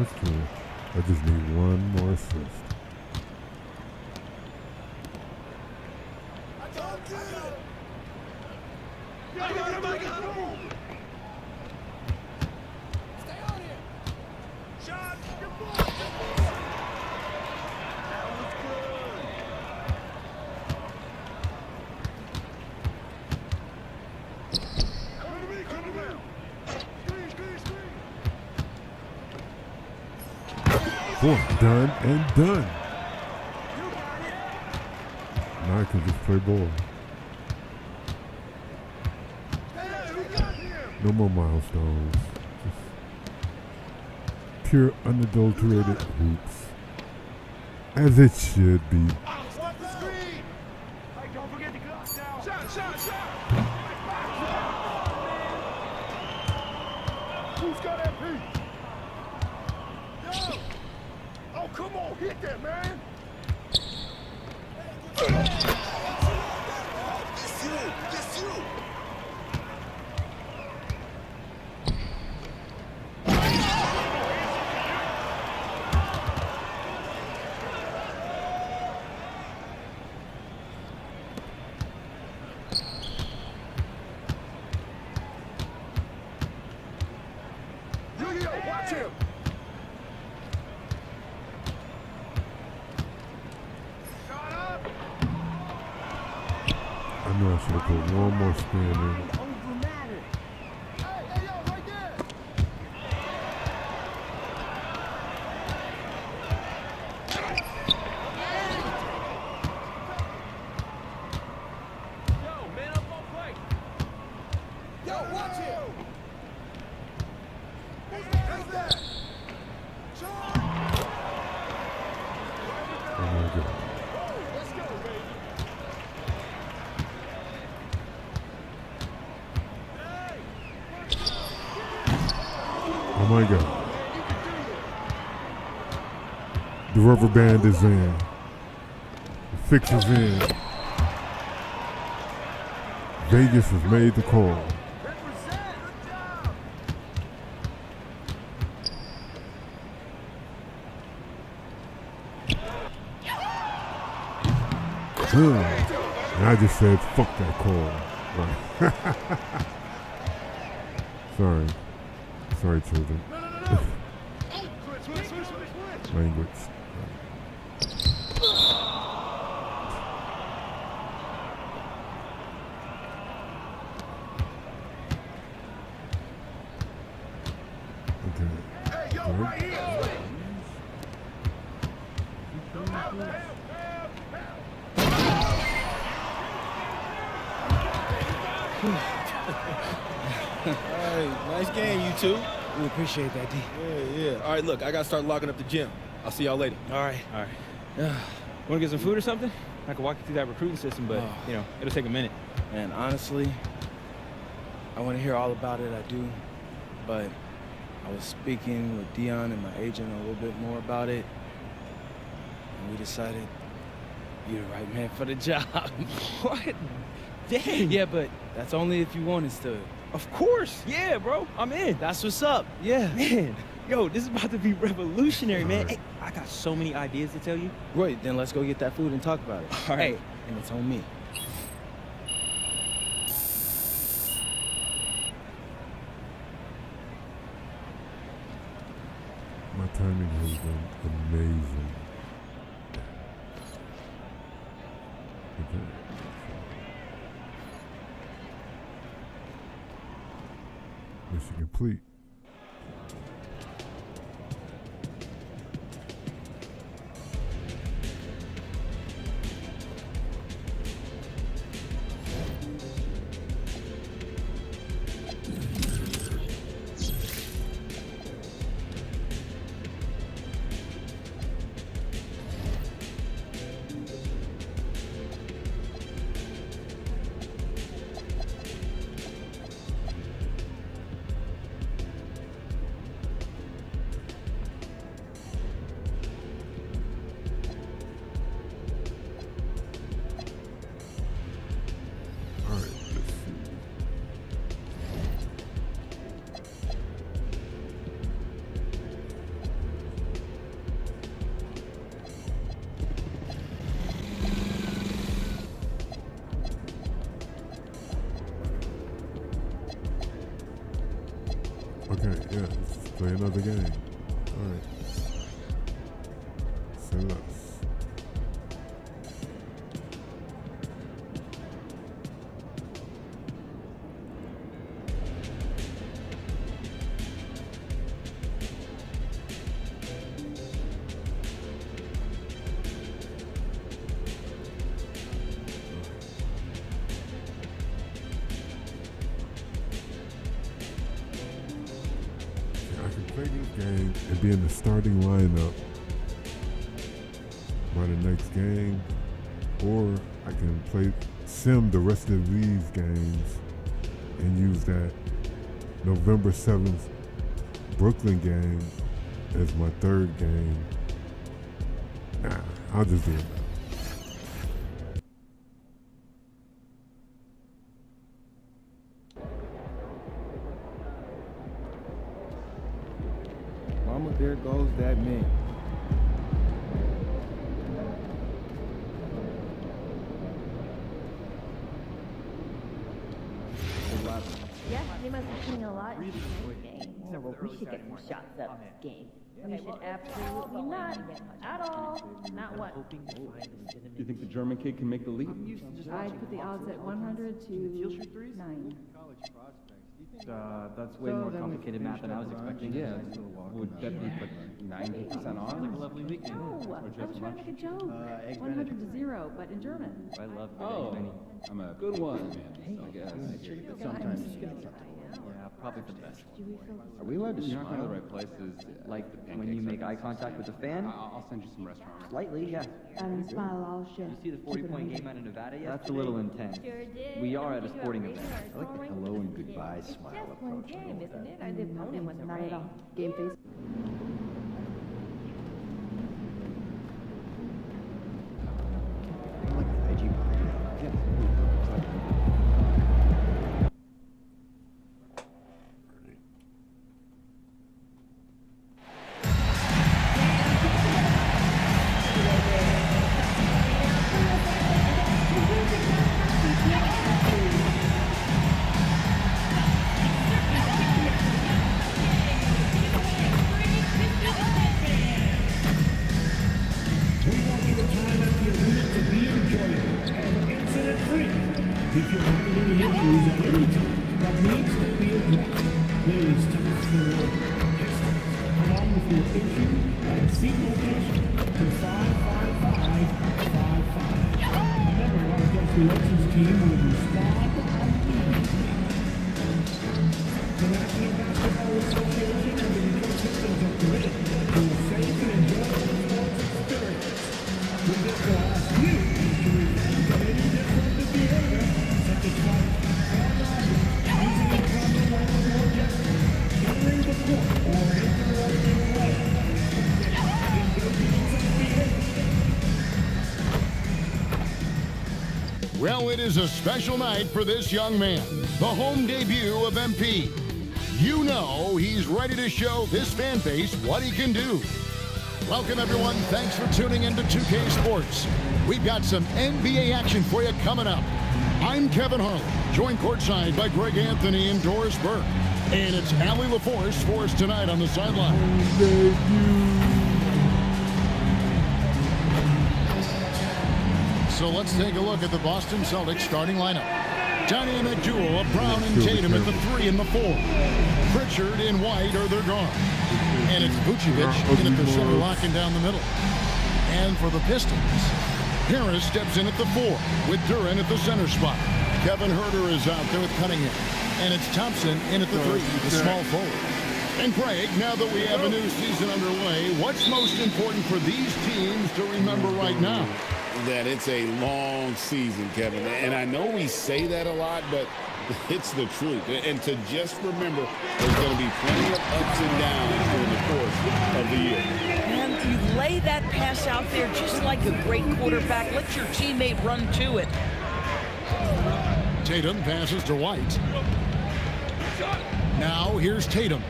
That's true. I just need one more assist. Boy, done and done. Now I can just play ball. No more milestones. Just pure unadulterated hoops. As it should be. Who's got that piece? Yo! Oh, come on, hit that, man! It's you! It's you! Watch him! I know I should have put one more spin in. Oh my God. The rubber band is in. The fix is in. Vegas has made the call. And I just said, fuck that call. Right. Sorry. Sorry, children. Language. Hey, nice game, you two. We appreciate that, D. Yeah. All right, look, I gotta start locking up the gym. I'll see y'all later. All right. Want to get some food or something? I can walk you through that recruiting system, but, you know, it'll take a minute. Man, honestly, I want to hear all about it, I do. But I was speaking with Dion and my agent a little bit more about it, and we decided you're the right man for the job. What? Dang. Yeah, but that's only if you want us to. Of course. Yeah, bro. I'm in. That's what's up. Yeah. Man, yo, this is about to be revolutionary, man. Hey, I got so many ideas to tell you. Great, then let's go get that food and talk about it. All right. Hey, and it's on me. My timing has been amazing. Okay. Mission complete. Okay, yeah, let's play another game. All right. Say less. Game and be in the starting lineup by the next game, or I can play sim the rest of these games and use that November 7th Brooklyn game as my third game. Nah, I'll just do it now. There goes that man. Yeah, they must have seen a lot in this game. No, well, we should get some shots out of this game. We should absolutely not at all. Not one. You think the German kid can make the leap? I put the odds at 100 to 9. That's way more complicated math than I was expecting. Yeah, would that be like 90% off? Like a lovely weekend. No, I was trying to make a joke. 100 to 0, but in German. I love I'm a good one, I guess. Sometimes. Yeah, probably for the best. Are we allowed to You're not going to smile? the right places. Like when you make eye contact with the fan? I'll send you some restaurants. Slightly, yeah. And smile all shit. You see the 40-point game out in Nevada yesterday? That's a little intense. We are at a sporting event. I like the hello and goodbye smile Just one approach. game, isn't it? The opponent wasn't Not at all. Game face. I like the veggie pie. Well, it is a special night for this young man, the home debut of MP. You know he's ready to show this fan base what he can do. Welcome, everyone. Thanks for tuning into 2K Sports. We've got some NBA action for you coming up. I'm Kevin Harlan, joined courtside by Greg Anthony and Doris Burke. And it's Allie LaForce for us tonight on the sideline. So let's take a look at the Boston Celtics starting lineup. Dynamic duo of Brown and Tatum at the 3 and the 4. Pritchard and White are their guards. And it's Vucevic in at the center, locking down the middle. And for the Pistons, Harris steps in at the 4 with Duran at the center spot. Kevin Huerter is out there with Cunningham. And it's Thompson in at the 3, the small forward. And Craig, now that we have a new season underway, what's most important for these teams to remember right now? That it's a long season, Kevin. And I know we say that a lot, but it's the truth. And to just remember, there's going to be plenty of ups and downs during the course of the year. And you lay that pass out there just like a great quarterback. Let your teammate run to it. Tatum passes to White. Now here's Tatum.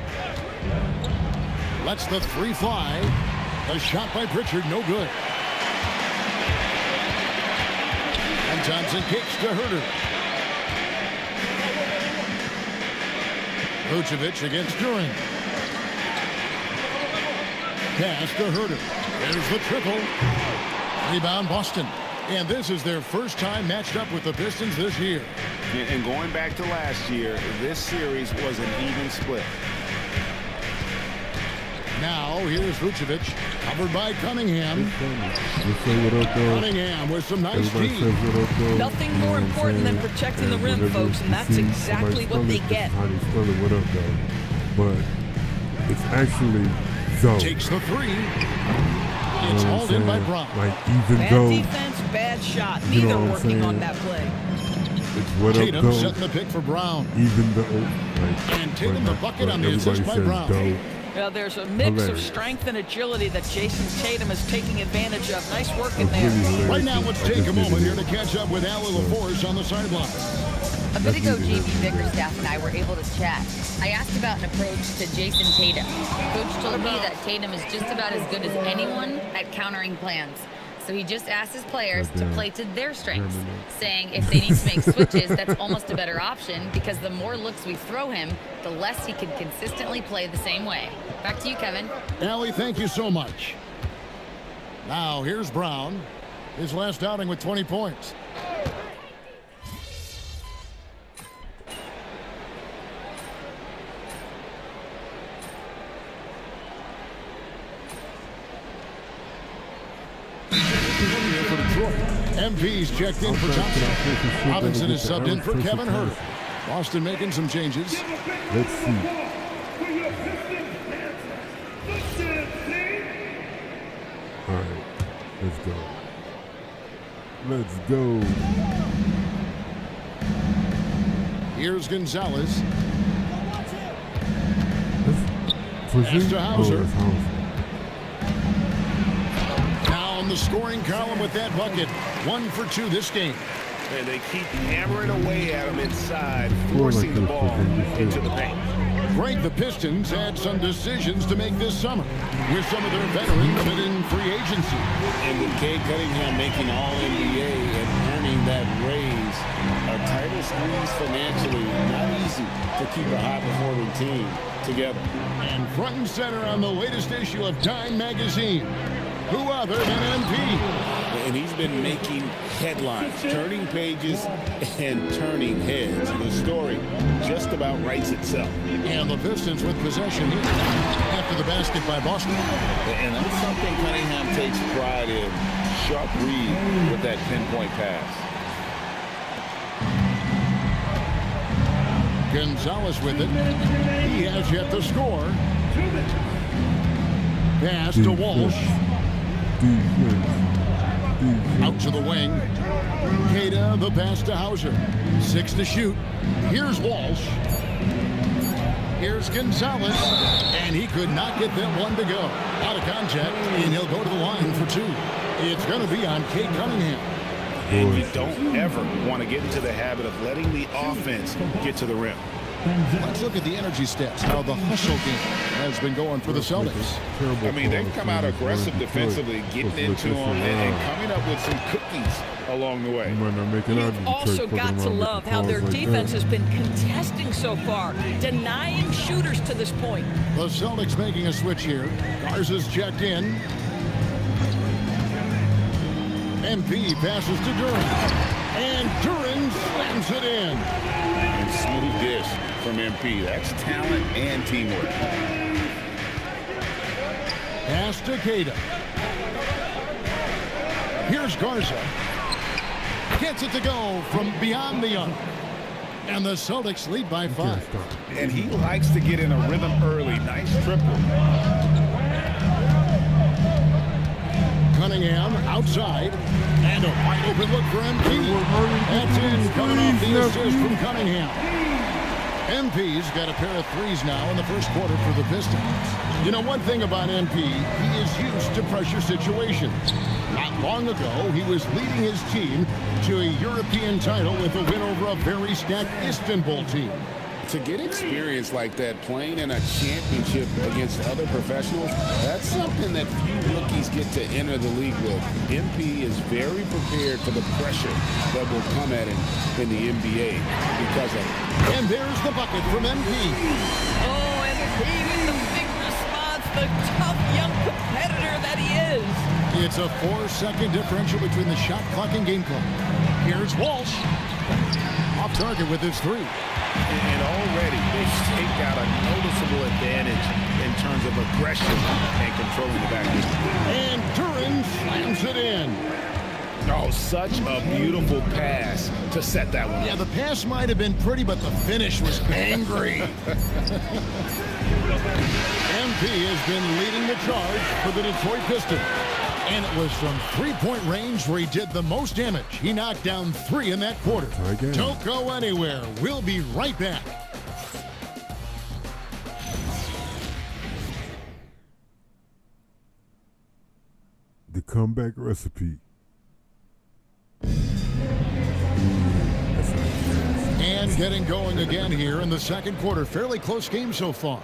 Lets the 3 fly. A shot by Pritchard, no good. And Thompson kicks to Huerter. Vucevic against Duren. Pass to Herter. There's the triple. Rebound Boston. And this is their first time matched up with the Pistons this year. And going back to last year, this series was an even split. Now here's Vucevic, covered by Cunningham. Cunningham with some nice D. Nothing more important than protecting the rim, folks, and that's exactly what they get. But it's actually zone. Takes the three. It's hauled in by Brown. Like even Bad though defense, bad shot. Neither working on that play. It's what up Tatum though. setting the pick for Brown. Even though like, and Tatum the bucket on the assist by Brown. Though, Well, there's a mix of strength and agility that Jason Tatum is taking advantage of. Nice work in there. Right now, let's take a moment here to catch up with Allie LaForce on the sideline. A bit ago, JB Bickerstaff and I were able to chat. I asked about an approach to Jason Tatum. Coach told me that Tatum is just about as good as anyone at countering plans. So he just asked his players to play to their strengths, saying if they need to make switches, that's almost a better option because the more looks we throw him, the less he can consistently play the same way. Back to you, Kevin. Allie, thank you so much. Now, here's Brown. His last outing with 20 points. For Detroit. MP's checked in for Thompson. Robinson is subbed in for Kevin Herter. Boston making some changes. Let's see. All right, let's go. Let's go. Here's Gonzalez. Pass to Hauser. Now on the scoring column with that bucket. 1 for 2 this game. And they keep hammering away at him inside, forcing the ball into the paint. Greg, the Pistons had some decisions to make this summer with some of their veterans hitting free agency. And with Cade Cunningham making All-NBA and earning that raise, a title squeeze financially, not easy to keep a high-performing team together. And front and center on the latest issue of Time magazine, who other than MP? And he's been making headlines, turning pages and turning heads. The story just about writes itself. And the Pistons with possession here after the basket by Boston. And that's something Cunningham takes pride in. Sharp read with that pinpoint pass. Gonzalez with it. He has yet to score. Pass to Walsh. Out to the wing. Queta, the pass to Hauser. 6 to shoot. Here's Walsh. Here's Gonzalez. And he could not get that one to go. Out of contact, and he'll go to the line for 2. It's going to be on Cade Cunningham. And you don't ever want to get into the habit of letting the offense get to the rim. Let's look at the energy stats, how the hustle game has been going for the Celtics. I mean, they've come out aggressive defensively, getting into them and coming up with some cookies along the way. You've also got to love how their defense has been contesting so far, denying shooters to this point. The Celtics making a switch here. Garza's checked in. MP passes to Duren. And Duren slams it in. And smooth dish from MP. That's talent and teamwork. Pass to Queta. Here's Garza. Gets it to go from beyond the arc. And the Celtics lead by 5. And he likes to get in a rhythm early. Nice triple. Cunningham outside. And a wide open look for MP. That's in, coming off the assist from Cunningham. MP's got a pair of threes now in the first quarter for the Pistons. You know, one thing about MP, he is used to pressure situations. Not long ago, he was leading his team to a European title with a win over a very stacked Istanbul team. to get experience like that, playing in a championship against other professionals, that's something that few rookies get to enter the league with. MP is very prepared for the pressure that will come at him in the NBA because of it. And there's the bucket from MP. Oh, MP with the big response, the tough young competitor that he is. It's a 4-second differential between the shot clock and game clock. Here's Walsh. Off target with his 3. And already they've got a noticeable advantage in terms of aggression and controlling the backcourt. And Duren slams it in. Oh, such a beautiful pass to set that one. Yeah, the pass might have been pretty, but the finish was angry. MP has been leading the charge for the Detroit Pistons. And it was from three-point range where he did the most damage. He knocked down 3 in that quarter. Don't go anywhere. We'll be right back. The comeback recipe. And getting going again here in the second quarter. Fairly close game so far.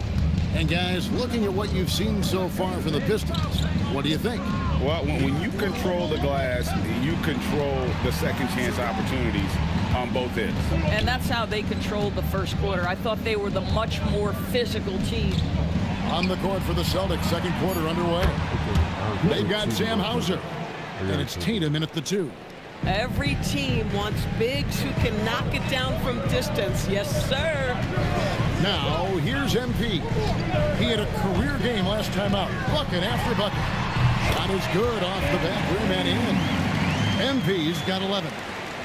And guys, looking at what you've seen so far from the Pistons, what do you think? Well, when you control the glass, you control the second chance opportunities on both ends. And that's how they controlled the first quarter. I thought they were the much more physical team. On the court for the Celtics, second quarter underway. They've got Sam Hauser, and it's Tatum in at the 2. Every team wants bigs who can knock it down from distance. Yes, sir. Now, here's MP. He had a career game last time out. Bucket after bucket. Shot is good off the back rim and in. MP's got 11.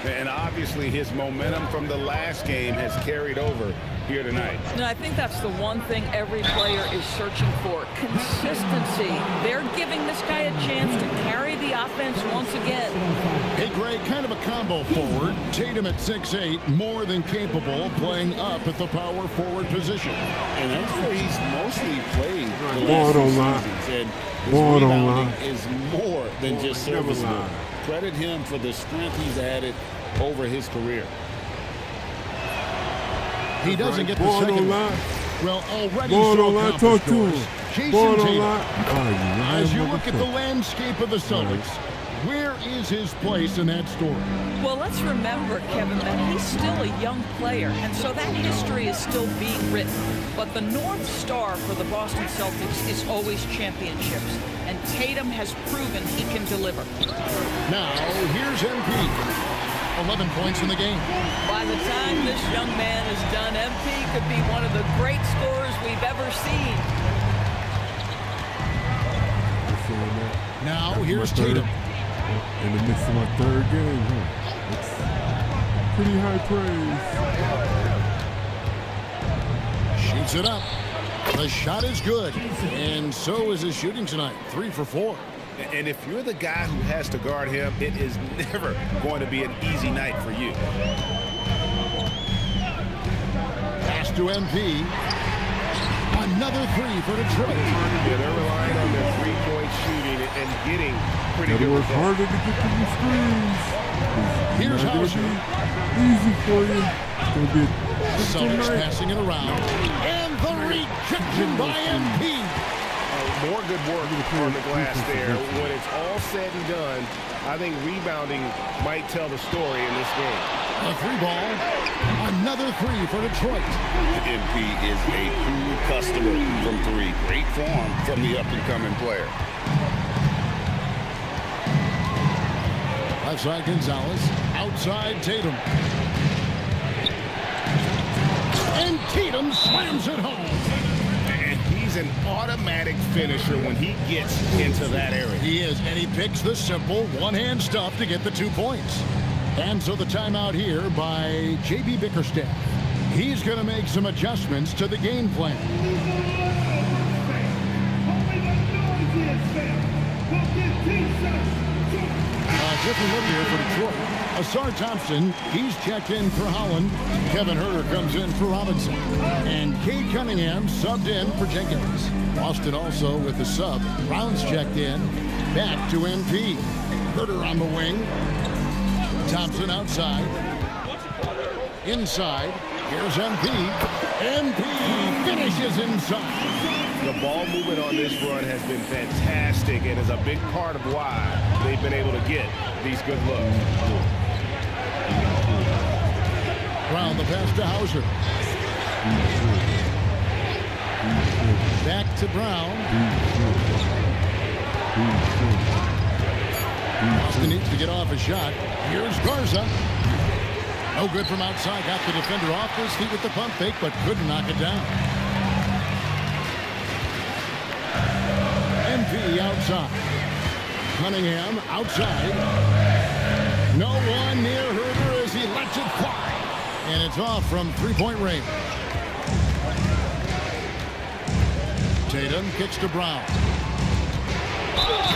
And obviously his momentum from the last game has carried over here tonight. And I think that's the one thing every player is searching for. Consistency. They're giving this guy a chance to carry the offense once again. Hey, Greg, kind of a combo forward. Tatum at 6'8", more than capable of playing up at the power forward position. And that's where he's mostly played the Ball last don't few lie. seasons. And his Ball don't rebounding lie. is more than just serviceable. lie. Credit him for the strength he's added over his career. He doesn't get the Ball second don't one. lie. Well, already Ball so don't lie. accomplished Talk to for us. him. Jason Ball don't Tatum. lie. Oh, you As you lying look at the motherfucker. landscape of the Celtics, where is his place in that story? Well, let's remember, Kevin, that he's still a young player, and so that history is still being written. But the North Star for the Boston Celtics is always championships, and Tatum has proven he can deliver. Now, here's MP. 11 points in the game. By the time this young man is done, MP could be one of the great scorers we've ever seen. Now, That's here's my third- Tatum. In the midst of my third game, huh? It's pretty high praise. Shoots it up. The shot is good. And so is his shooting tonight. 3 for 4. And if you're the guy who has to guard him, it is never going to be an easy night for you. Pass to MP. Another 3 for Detroit. Yeah, they're relying on their three-point shooting and getting pretty Gotta good work results. harder to get to the screens. Here's It's not Hauser. gonna be easy for you. It's gonna be a Celtics night. passing it around. And the rejection by MP. More good work on the glass there. When it's all said and done, I think rebounding might tell the story in this game. A 3-ball. Another 3 for Detroit. MP is a true customer from 3. Great form from the up-and-coming player. Left side Gonzalez. Outside Tatum. And Tatum slams it home. And he's an automatic finisher when he gets into that area. He is, and he picks the simple one-hand stuff to get the 2 points. And so the timeout here by J.B. Bickerstaff. He's going to make some adjustments to the game plan. Different look here for Detroit. Asar Thompson, he's checked in for Holland. Kevin Huerter comes in for Robinson. And Cade Cunningham subbed in for Jenkins. Boston also with the sub. Brown's checked in. Back to MP. Huerter on the wing. Thompson outside. Inside. Here's MP. MP finishes inside. The ball movement on this run has been fantastic and is a big part of why they've been able to get these good looks. Brown the pass to Hauser. Back to Brown. Boston needs to get off a shot. Here's Garza. No good from outside. Got the defender off his feet with the pump fake, but couldn't knock it down. MP outside. Cunningham outside. No one near Herder as he lets it fly. And it's off from three-point range. Tatum kicks to Brown.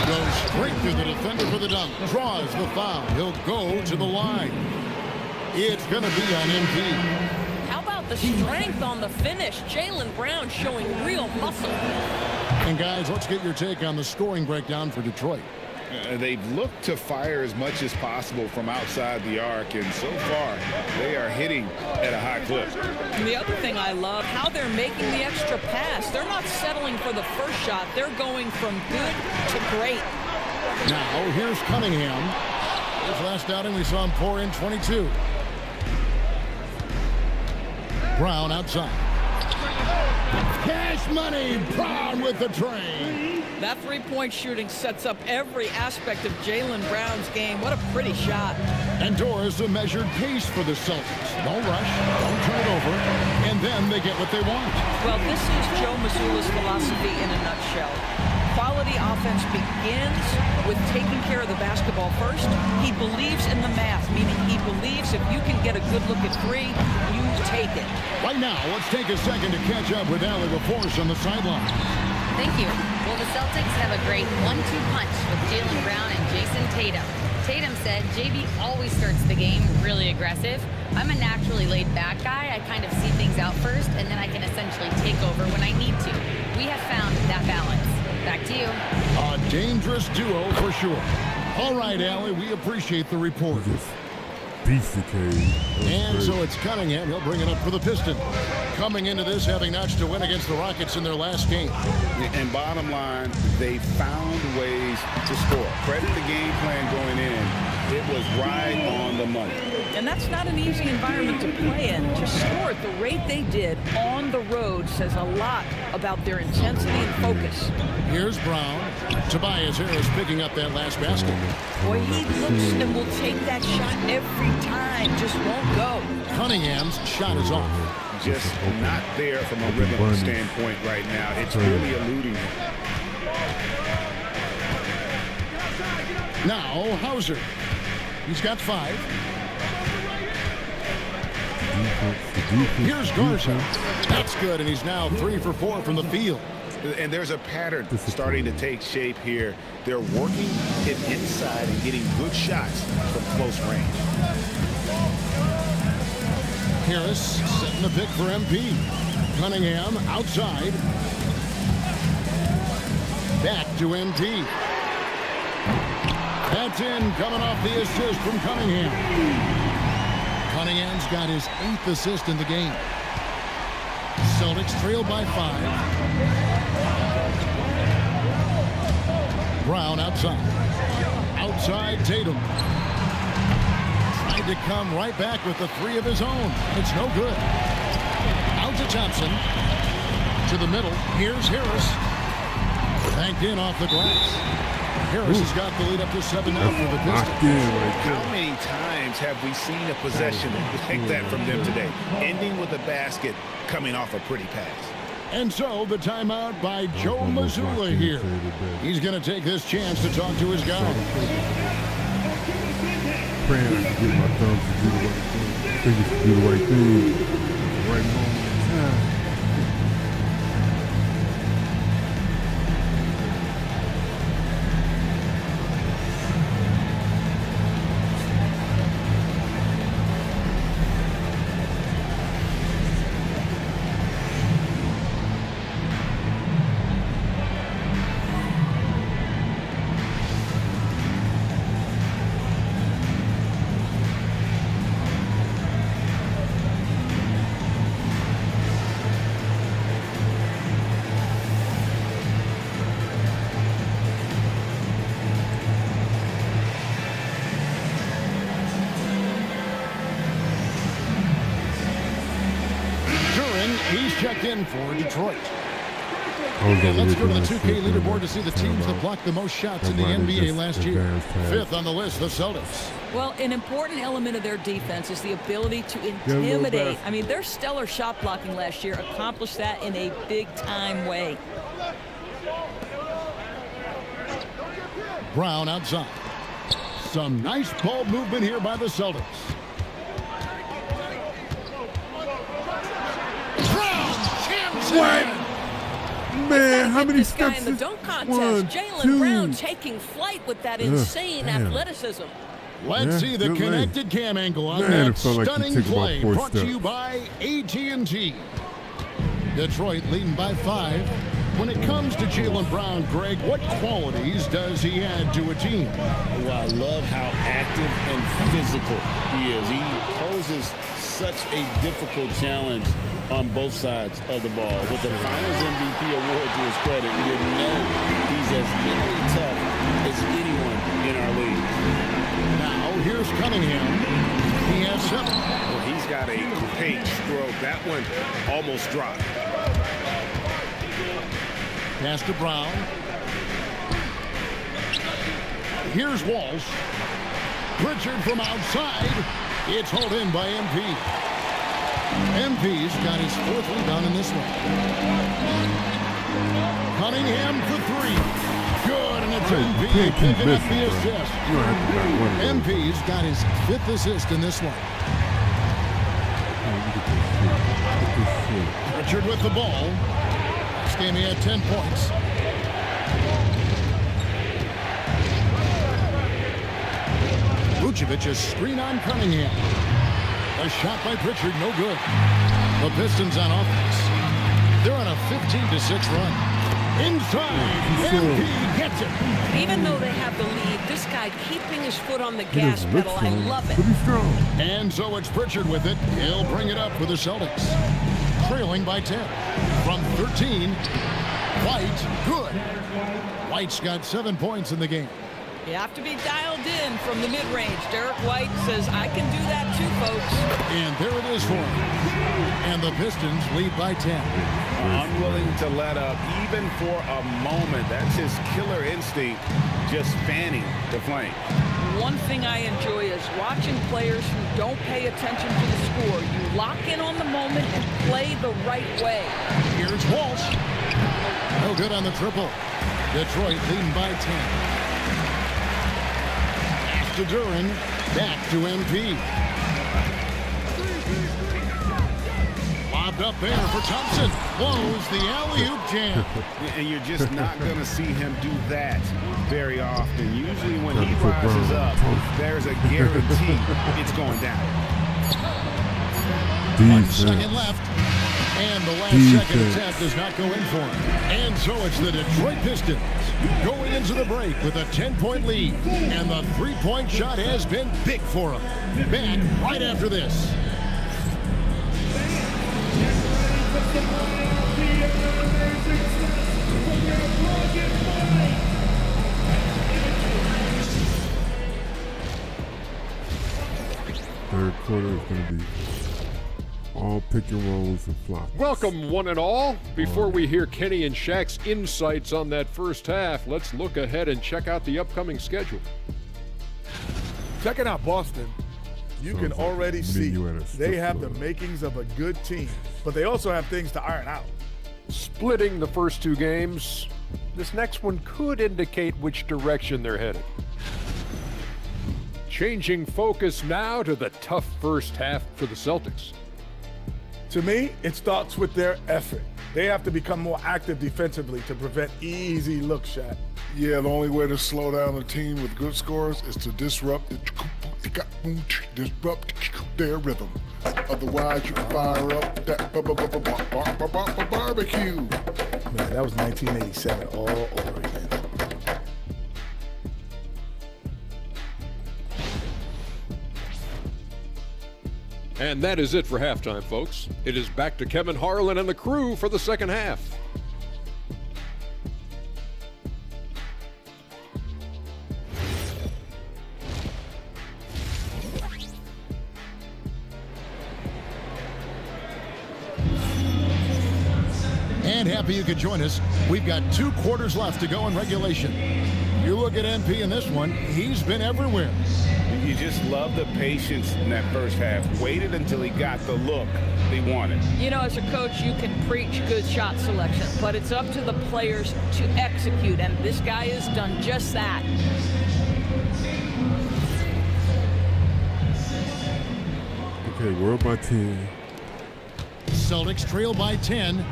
Goes straight to the defender for the dunk. Draws the foul. He'll go to the line. It's going to be on MP. How about the strength on the finish? Jaylen Brown showing real muscle. And guys, let's get your take on the scoring breakdown for Detroit. They've looked to fire as much as possible from outside the arc, and so far they are hitting at a high clip. And the other thing I love, how they're making the extra pass. They're not settling for the first shot. They're going from good to great. Now, here's Cunningham. His last outing, we saw him pour in 22. Brown outside. Cash money. Brown with the train. That three-point shooting sets up every aspect of Jaylen Brown's game. What a pretty shot. And Doris a measured pace for the Celtics. No rush, don't turn it over, and then they get what they want. Well, this is Joe Mazzulla's philosophy in a nutshell. Quality offense begins with taking care of the basketball first. He believes in the math, meaning he believes if you can get a good look at three, you take it. Right now, let's take a second to catch up with Allie LaForce on the sideline. Thank you. Well, the Celtics have a great 1-2 punch with Jaylen Brown and Jason Tatum. Tatum said JB always starts the game really aggressive. I'm a naturally laid-back guy. I kind of see things out first, and then I can essentially take over when I need to. We have found that balance. Back to you. A dangerous duo for sure. All right, Allie, we appreciate the report. And so it's Cunningham. He'll bring it up for the Pistons. Coming into this, having notched a win against the Rockets in their last game. And bottom line, they found ways to score. Credit the game plan going in. It was right on the money. And that's not an easy environment to play in. To score at the rate they did on the road says a lot about their intensity and focus. Here's Brown. Tobias Harris picking up that last basket. Boy, he looks and will take that shot every time. Just won't go. Cunningham's shot is off. Just not there from a rhythm standpoint right now. It's really eluding him. Now, Hauser. He's got 5. Here's Garza. That's good, and he's now 3 for 4 from the field. And there's a pattern starting to take shape here. They're working it inside and getting good shots from close range. Harris setting the pick for MP. Cunningham outside. Back to MP. That's in, coming off the assist from Cunningham. Cunningham's got his 8th assist in the game. Celtics trail by 5. Brown outside. Outside Tatum. Tried to come right back with the 3 of his own. It's no good. Out to Thompson. To the middle. Here's Harris. Banked in off the glass. Harris has got the lead up to 7 now for the Pistons. How many times have we seen a possession like that from them today? Ending with a basket, coming off a pretty pass. And so the timeout by Joe Mazzulla here. He's going to take this chance to talk to his guys. Praying I can get my thumbs to do the right thing. I think it's to do the right thing at the right moment in time. in for Detroit. And let's go to the 2K leaderboard to see the teams that blocked the most shots in the NBA last year. 5th on the list, the Celtics. Well, an important element of their defense is the ability to intimidate. I mean, their stellar shot blocking last year accomplished that in a big-time way. Brown outside. Some nice ball movement here by the Celtics. What? Man, how many this guy steps in the is dunk contest? one, Jaylen two. Brown taking flight with that insane damn. athleticism. Let's see the good connected cam angle on Man, that it felt like he stunning took about play. 4 Brought to steps. you by AT&T. Detroit leading by 5. When it comes to Jaylen Brown, Greg, what qualities does he add to a team? Well, I love how active and physical he is. He poses such a difficult challenge on both sides of the ball. With the Finals MVP award to his credit, you know he's as mentally tough as anyone in our league. Now, here's Cunningham. He has 7. Well, he's got a great stroke. That one almost dropped. Pass to Brown. Here's Walsh. Pritchard from outside. It's hauled in by MP. MP's got his 4th rebound in this one. Cunningham for 3. Good, and it's MP picking up the assist. MP's got his 5th assist in this one. Pritchard with the ball. Last game he had 10 points. Vucevic, a screen on Cunningham. A shot by Pritchard, no good. The Pistons on offense. They're on a 15-6 run. Inside, MP gets it. Even though they have the lead, this guy keeping his foot on the gas pedal, I love it. And so it's Pritchard with it. He'll bring it up for the Celtics. Trailing by 10. From 13, White, good. White's got 7 points in the game. You have to be dialed in from the mid-range. Derek White says, I can do that too, folks. And there it is for him. And the Pistons lead by 10. Unwilling to let up even for a moment. That's his killer instinct, just fanning the flame. One thing I enjoy is watching players who don't pay attention to the score. You lock in on the moment and play the right way. Here's Walsh. No good on the triple. Detroit leading by 10. To Duran, back to MP. Lobbed up there for Thompson. Blows the alley-oop jam. And you're just not going to see him do that very often. Usually when he rises up, there's a guarantee it's going down. 1 second left. And the last second attempt does not go in for him. And so it's the Detroit Pistons going into the break with a 10-point lead. And the 3-point shot has been big for them. Back right after this. Third quarter is going to be all pick and rolls and flops. Welcome, one and all. Before we hear Kenny and Shaq's insights on that first half, let's look ahead and check out the upcoming schedule. Checking out Boston, you can already see they have the club. makings of a good team, but they also have things to iron out. Splitting the first 2 games, this next one could indicate which direction they're headed. Changing focus now to the tough first half for the Celtics. To me, it starts with their effort. They have to become more active defensively to prevent easy look shots. Yeah, the only way to slow down a team with good scores is to disrupt their rhythm. Otherwise, you can fire up that barbecue. Man, that was 1987 all over again. And that is it for halftime, folks. It is back to Kevin Harlan and the crew for the second half. And happy you could join us. We've got 2 quarters left to go in regulation. You look at MP in this one, he's been everywhere. You just love the patience in that first half. Waited until he got the look he wanted. You know, as a coach, you can preach good shot selection, but it's up to the players to execute, and this guy has done just that. Okay, world by 10. Celtics trail by 10.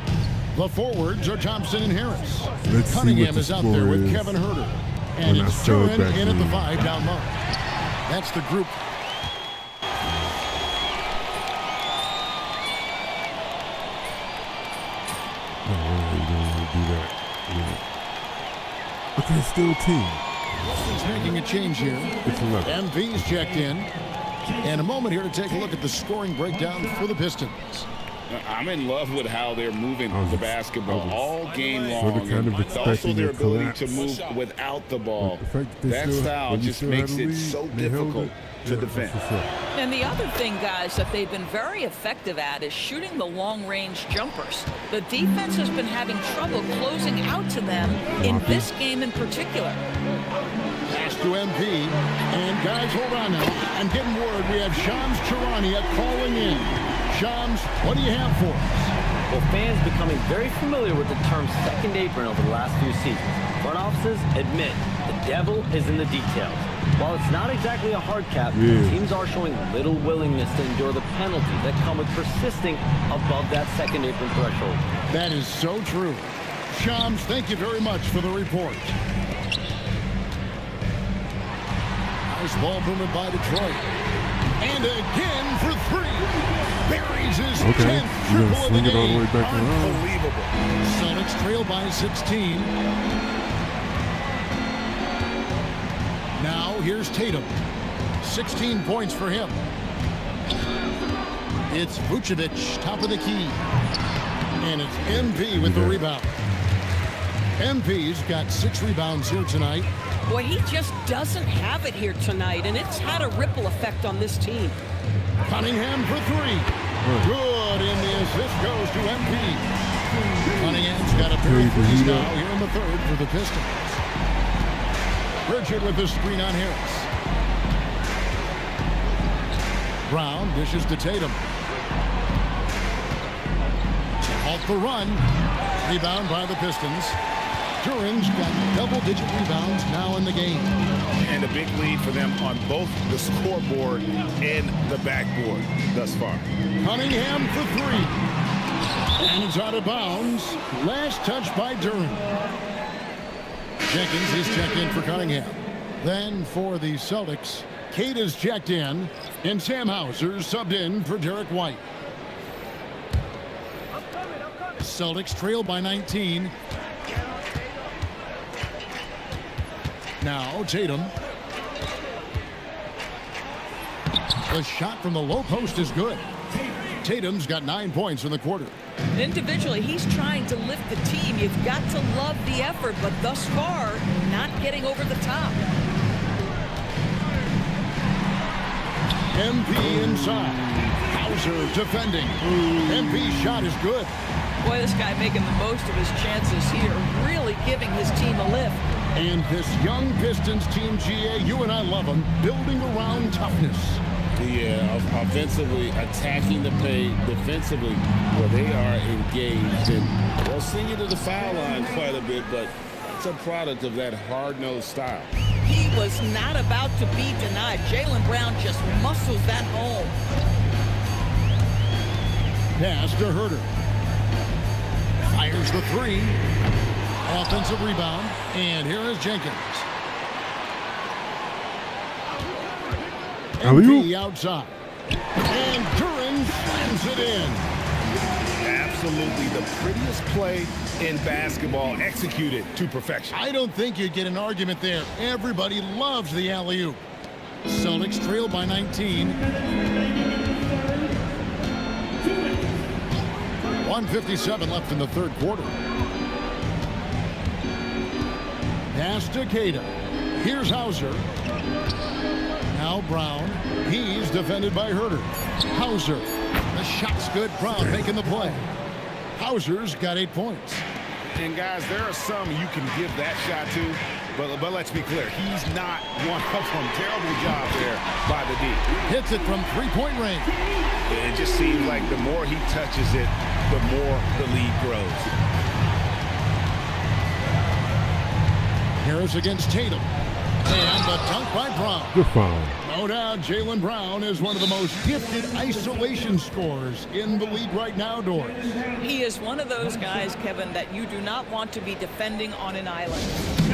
The forwards are Thompson and Harris. Let's see Cunningham what the is out there with score is Kevin Huerter. And when I it's sell it Turin back in at the in. 5 down low. That's the group. Do that. Yeah. Okay, still a team. Boston's making a change here. It's 11. MV's checked in. And a moment here to take a look at the scoring breakdown for the Pistons. I'm in love with how they're moving the basketball all game long. kind of And also expecting their a ability to collapse. move without the ball. The fact that That they style when you just still makes had a it lead, so they held difficult it. to Yeah, defend. that's what's up. And the other thing, guys, that they've been very effective at is shooting the long-range jumpers. The defense has been having trouble closing out to them in this game in particular. Pass to MP. And guys, hold on now. I'm getting word we have Shams Charania calling in. Shams, what do you have for us? Well, fans becoming very familiar with the term second apron over the last few seasons. Front offices admit the devil is in the details. While it's not exactly a hard cap, teams are showing little willingness to endure the penalties that come with persisting above that second apron threshold. That is so true. Shams, thank you very much for the report. Nice ball movement by Detroit. And again for 3. Buries his 10th triple of the swing it all the game. way back around. Unbelievable. Celtics trail by 16. Now here's Tatum. 16 points for him. It's Vucevic, top of the key. And it's MP with the rebound. MP's got 6 rebounds here tonight. Boy, he just doesn't have it here tonight, and it's had a ripple effect on this team. Cunningham for 3. Good, and the assist goes to MP. Cunningham's got a pair of threes now here in the 3rd for the Pistons. Pritchard with the screen on Harris. Brown dishes to Tatum. Off the run. Rebound by the Pistons. Turin's got double-digit rebounds now in the game. And a big lead for them on both the scoreboard and the backboard thus far. Cunningham for 3. And it's out of bounds. Last touch by Duren. Jenkins is checked in for Cunningham. Then for the Celtics, Cade is checked in, and Sam Hauser subbed in for Derek White. Celtics trail by 19. Now Tatum. The shot from the low post is good. Tatum's got 9 points in the quarter. Individually, he's trying to lift the team. You've got to love the effort, but thus far, not getting over the top. MP inside. Hauser defending. MP's shot is good. Boy, this guy making the most of his chances here, really giving his team a lift. And this young Pistons team, GA, you and I love them, building around toughness. Yeah, offensively, attacking the paint, defensively, where they are engaged. And they'll send you to the foul line quite a bit, but it's a product of that hard-nosed style. He was not about to be denied. Jaylen Brown just muscles that home. Pass to Huerter. Fires the 3. Offensive rebound. And here is Jenkins. MP outside. And Turin slams it in. Absolutely the prettiest play in basketball, executed to perfection. I don't think you'd get an argument there. Everybody loves the alley-oop. Celtics trail by 19. 1:57 left in the 3rd quarter. Pass to Queta. Here's Hauser. Now Brown. He's defended by Huerter. Hauser. The shot's good. Brown making the play. Hauser's got 8 points. And guys, there are some you can give that shot to, but let's be clear, he's not one of them. Terrible job there by the D. Hits it from 3-point range. It just seems like the more he touches it, the more the lead grows. Harris against Tatum. And the dunk by Brown. Good foul. No doubt Jaylen Brown is one of the most gifted isolation scorers in the league right now, Doris. He is one of those guys, Kevin, that you do not want to be defending on an island.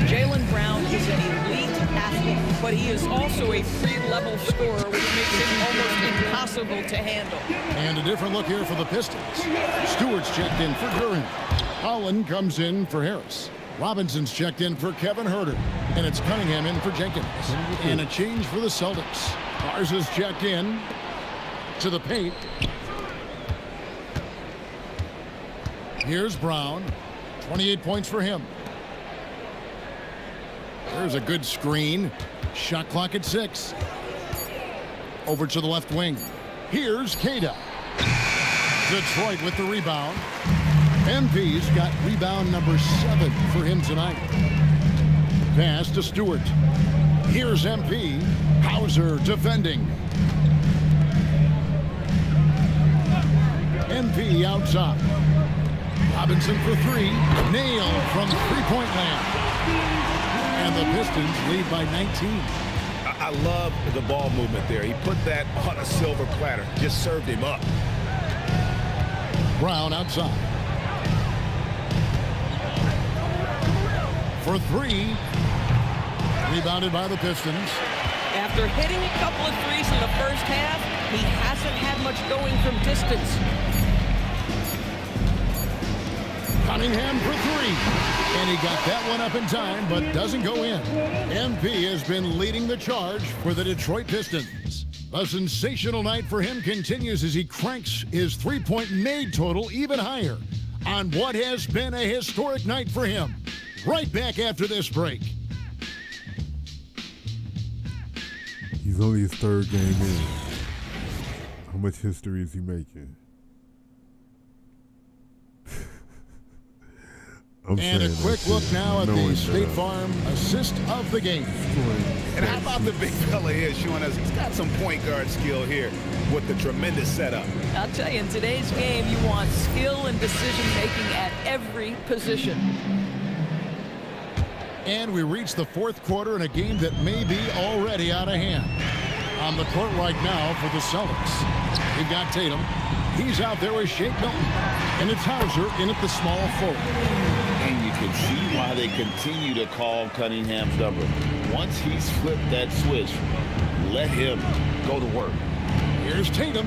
Jaylen Brown is an elite athlete, but he is also a free-level scorer, which makes him almost impossible to handle. And a different look here for the Pistons. Stewart's checked in for Durant. Holland comes in for Harris. Robinson's checked in for Kevin Huerter. And it's Cunningham in for Jenkins. And a change for the Celtics. Mars is checked in to the paint. Here's Brown. 28 points for him. There's a good screen. Shot clock at 6. Over to the left wing. Here's Queta. Detroit with the rebound. MP's got rebound number 7 for him tonight. Pass to Stewart. Here's MP. Hauser defending. MP outside. Robinson for 3. Nailed from three-point land. And the Pistons lead by 19. I love the ball movement there. He put that on a silver platter. Just served him up. Brown outside. For 3. Rebounded by the Pistons. After hitting a couple of threes in the first half, he hasn't had much going from distance. Cunningham for 3. And he got that one up in time, but doesn't go in. MP has been leading the charge for the Detroit Pistons. A sensational night for him continues as he cranks his three-point made total even higher on what has been a historic night for him. Right back after this break. He's only his 3rd game in. How much history is he making? And a quick look now at the State Farm assist of the game. And how about the big fella here showing us he's got some point guard skill here with the tremendous setup. I'll tell you, in today's game, you want skill and decision-making at every position. And we reach the 4th quarter in a game that may be already out of hand. On the court right now for the Celtics. We've got Tatum. He's out there with Shake Milton. And it's Hauser in at the small forward. And you can see why they continue to call Cunningham's number. Once he's flipped that switch, let him go to work. Here's Tatum.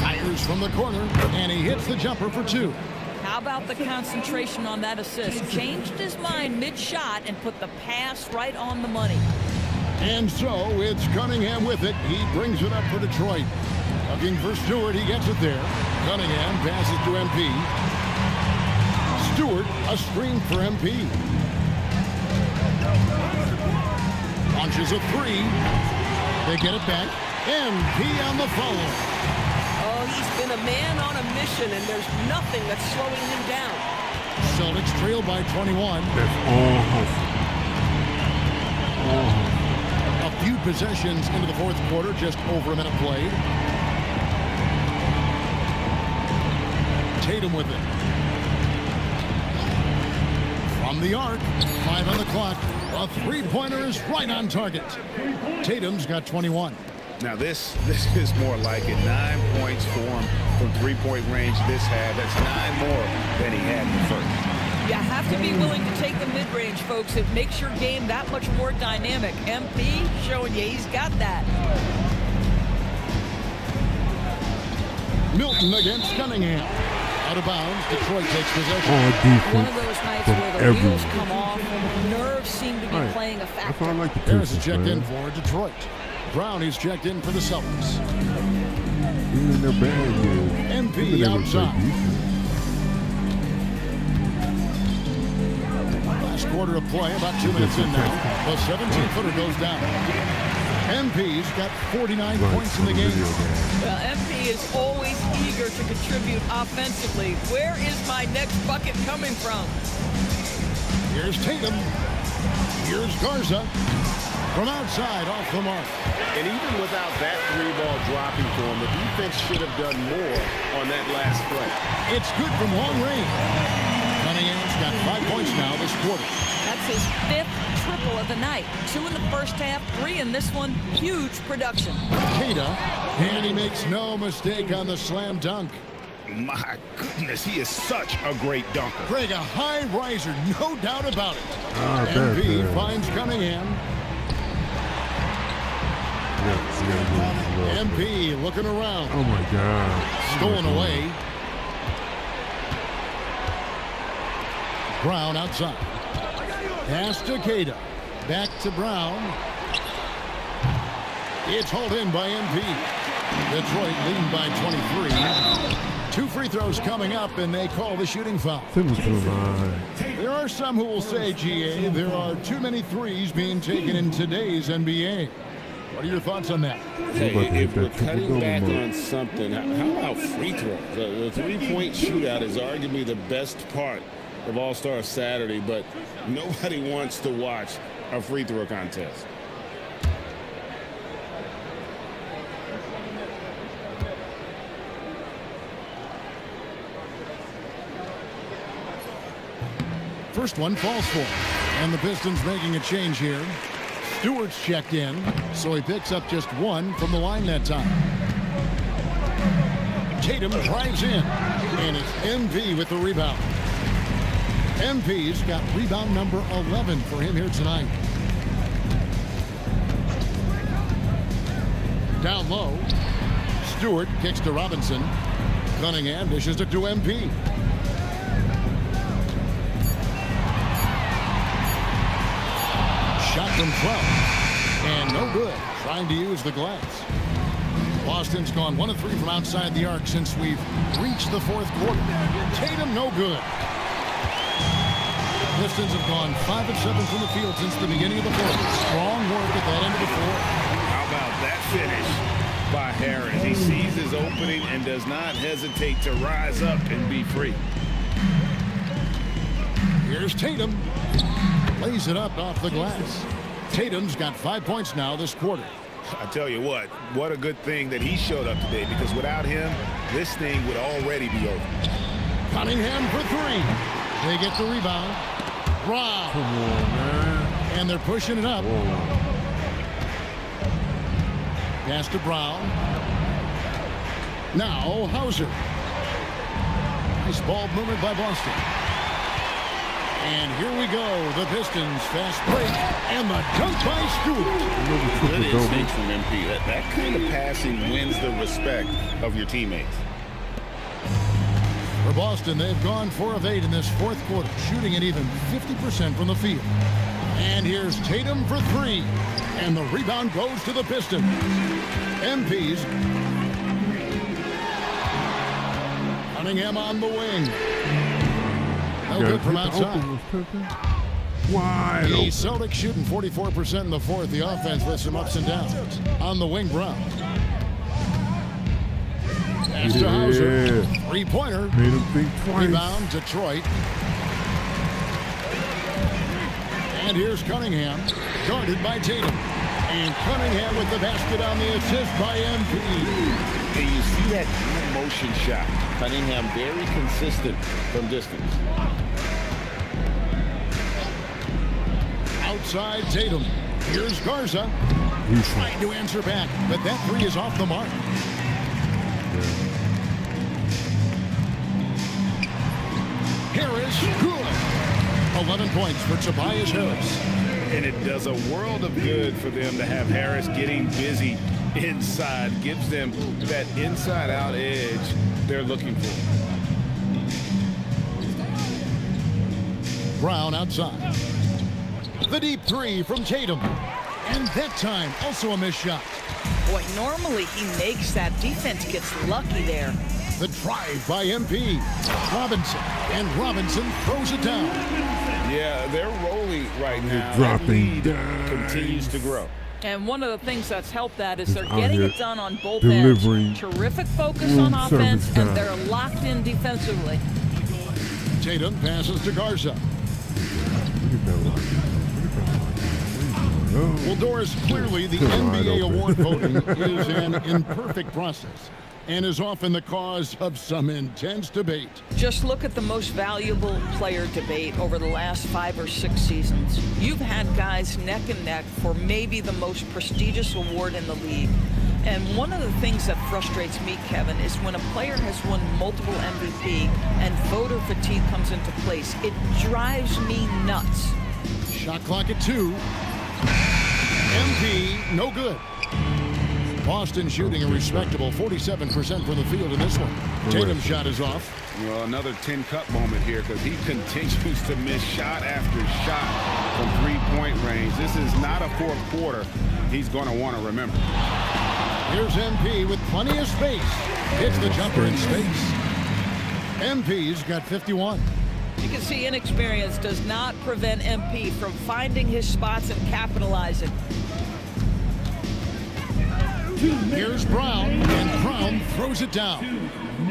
Fires from the corner, and he hits the jumper for 2. How about the concentration on that assist? Changed his mind mid-shot and put the pass right on the money. And so it's Cunningham with it. He brings it up for Detroit. Looking for Stewart. He gets it there. Cunningham passes to MP. Stewart, a screen for MP. Launches a 3. They get it back. MP on the follow. Oh, he's been a man on a mission, and there's nothing that's slowing him down. Celtics trail by 21. That's all hustle. All hustle. A few possessions into the 4th quarter, just over a minute played. Tatum with it. From the arc, 5 on the clock. A three-pointer is right on target. Tatum's got 21. Now this is more like it. 9 points for him from three-point range this half. That's 9 more than he had in the first. You have to be willing to take the mid-range, folks. It makes your game that much more dynamic. MP showing you he's got that. Milton against Cunningham. Out of bounds. Detroit takes possession. One of those nights where the wheels come off, nerves seem to be playing a factor. There's a check in for Detroit. Brown is checked in for the Celtics. MP outside. Last quarter of play, about 2 minutes in now. The 17-footer goes down. MP's got 49 points in the game. Well, MP is always eager to contribute offensively. Where is my next bucket coming from? Here's Tatum. Here's Garza. From outside, off the mark. And even without that three-ball dropping for him, the defense should have done more on that last play. It's good from long range. Cunningham's got 5 points now this quarter. That's his 5th triple of the night. 2 in the first half, 3 in this one. Huge production. Queta, and he makes no mistake on the slam dunk. My goodness, he is such a great dunker. Greg, a high riser, no doubt about it. MP finds Cunningham. MP looking around. Oh my God. Stolen away. Brown outside. Pass to Queta. Back to Brown. It's hauled in by MP. Detroit leading by 23. 2 free throws coming up, and they call the shooting foul. There are some who will say, GA, there are too many threes being taken in today's NBA. What are your thoughts on that? Hey, if we're cutting back on something, how about free throws? The three-point shootout is arguably the best part of All-Star Saturday, but nobody wants to watch a free throw contest. First one falls for him. And the Pistons making a change here. Stewart's checked in, so he picks up just 1 from the line that time. Tatum drives in, and it's MP with the rebound. MP's got rebound number 11 for him here tonight. Down low, Stewart kicks to Robinson. Cunningham dishes it to MP. Shot from 12, and no good. Trying to use the glass. Boston's gone 1 of 3 from outside the arc since we've reached the 4th quarter. Tatum, no good. Pistons have gone 5 of 7 from the field since the beginning of the 4th. Strong work at that end of the floor. How about that finish by Harris? He sees his opening and does not hesitate to rise up and be free. Here's Tatum. Lays it up off the glass. Tatum's got 5 points now this quarter. I tell you what a good thing that he showed up today, because without him, this thing would already be over. Cunningham for 3. They get the rebound. Brown. Come on, man. And they're pushing it up. Pass to Brown. Now Hauser. Nice ball movement by Boston. And here we go. The Pistons fast break. And the dunk by Stewart. Good instincts from MP. That kind of passing wins the respect of your teammates. For Boston, they've gone 4 of 8 in this 4th quarter, shooting at even 50% from the field. And here's Tatum for 3. And the rebound goes to the Pistons. MP's. Cunningham on the wing. No good from outside. Wide the open. Celtics shooting 44% in the 4th. The offense with some ups and downs. On the wing, Brown. Pass to Hauser. 3-pointer. Made him think twice. Rebound, Detroit. And here's Cunningham. Guarded by Tatum. And Cunningham with the basket on the assist by MP. And you see that motion shot. Cunningham very consistent from distance. Outside Tatum. Here's Garza. He's trying to answer back, but that 3 is off the mark. Harris, good. 11 points for Tobias Harris. And it does a world of good for them to have Harris getting busy inside. Gives them that inside-out edge they're looking for. Brown outside. The deep 3 from Tatum. And that time, also a missed shot. Boy, normally he makes that. Defense gets lucky there. The drive by MP. Robinson. And Robinson throws it down. Yeah, they're rolling right now. Dropping that lead continues to grow. And one of the things that's helped that is they're Out getting here it done on both delivering ends. Terrific focus room on offense, service and they're locked in defensively. Tatum passes to Garza. Well, Doris, clearly the NBA award voting is an imperfect process and is often the cause of some intense debate. Just look at the most valuable player debate over the last 5 or 6 seasons. You've had guys neck and neck for maybe the most prestigious award in the league. And one of the things that frustrates me, Kevin, is when a player has won multiple MVP and voter fatigue comes into place. It drives me nuts. Shot clock at 2. MP, no good. Boston shooting a respectable 47% from the field in this one. Tatum's shot is off. Well, another tin cup moment here because he continues to miss shot after shot from three-point range. This is not a fourth quarter he's going to want to remember. Here's MP with plenty of space. Hits the jumper in space. MP's got 51. You can see inexperience does not prevent MP from finding his spots and capitalizing. Here's Brown, and Brown throws it down.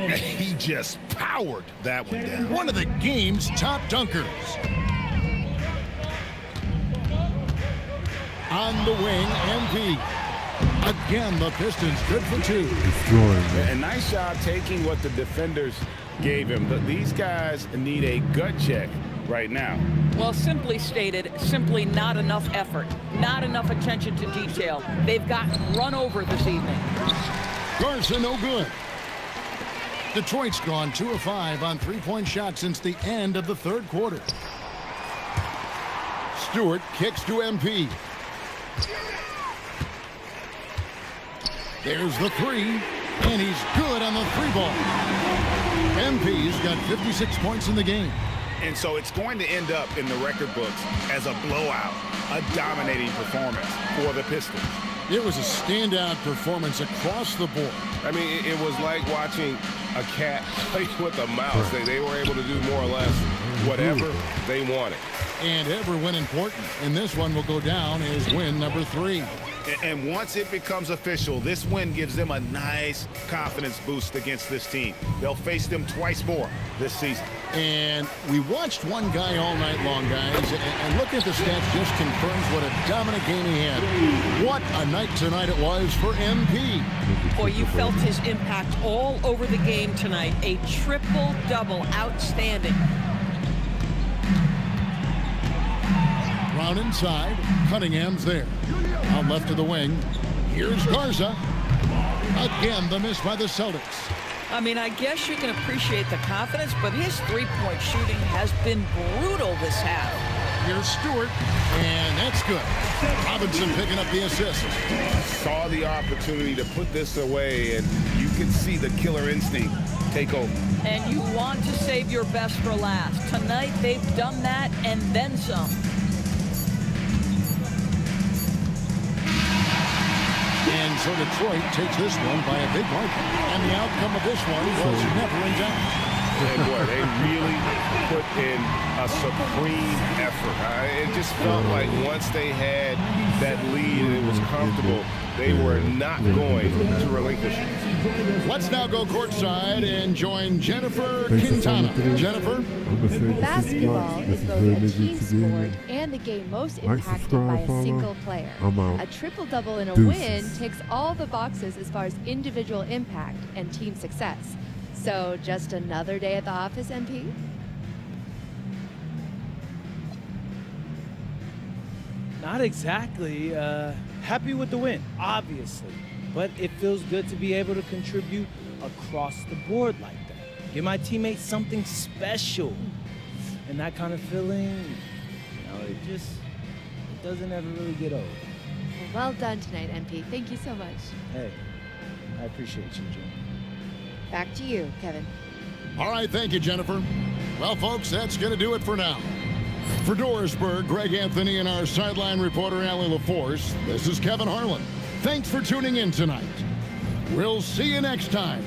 He just powered that one down. One of the game's top dunkers. On the wing, MP. Again, the Pistons good for 2. A nice job taking what the defenders gave him. But these guys need a gut check right now. Well, simply stated, simply not enough effort, not enough attention to detail. They've gotten run over this evening. Garza no good. Detroit's gone 2 of 5 on three-point shots since the end of the third quarter. Stewart kicks to MP. There's the 3, and he's good on the 3-ball. MP's got 56 points in the game. And so it's going to end up in the record books as a blowout, a dominating performance for the Pistons. It was a standout performance across the board. I mean, it was like watching a cat play with a mouse. They were able to do more or less whatever they wanted. And every win important. And this one will go down as win number 3. And once it becomes official, this win gives them a nice confidence boost against this team. They'll face them twice more this season. And we watched one guy all night long, guys, and looking at the stats just confirms what a dominant game he had. What a night tonight it was for MP. Boy, you felt his impact all over the game tonight. A triple-double, outstanding. Brown inside. Cunningham's there. Out left of the wing. Here's Garza. Again, the miss by the Celtics. I mean, I guess you can appreciate the confidence, but his three-point shooting has been brutal this half. Here's Stewart, and that's good. Robinson picking up the assist. Saw the opportunity to put this away, and you can see the killer instinct take over. And you want to save your best for last. Tonight, they've done that and then some. And so Detroit takes this one by a big margin. And the outcome of this one was never in doubt. And boy, they really put in a supreme effort. It just felt like once they had that lead and it was comfortable, they were not going to relinquish it. Let's now go courtside and join Jennifer Quintana. Jennifer? Basketball is both a team sport and the game most impacted by a single player. A triple-double in a win ticks all the boxes as far as individual impact and team success. So just another day at the office, MP? Not exactly. Happy with the win, obviously. But it feels good to be able to contribute across the board like that. Give my teammates something special. And that kind of feeling, it doesn't ever really get old. Well done tonight, MP. Thank you so much. Hey, I appreciate you, Jim. Back to you, Kevin. All right, thank you, Jennifer. Well, folks, that's going to do it for now. For Dorisburg, Greg Anthony, and our sideline reporter, Allie LaForce, this is Kevin Harlan. Thanks for tuning in tonight. We'll see you next time.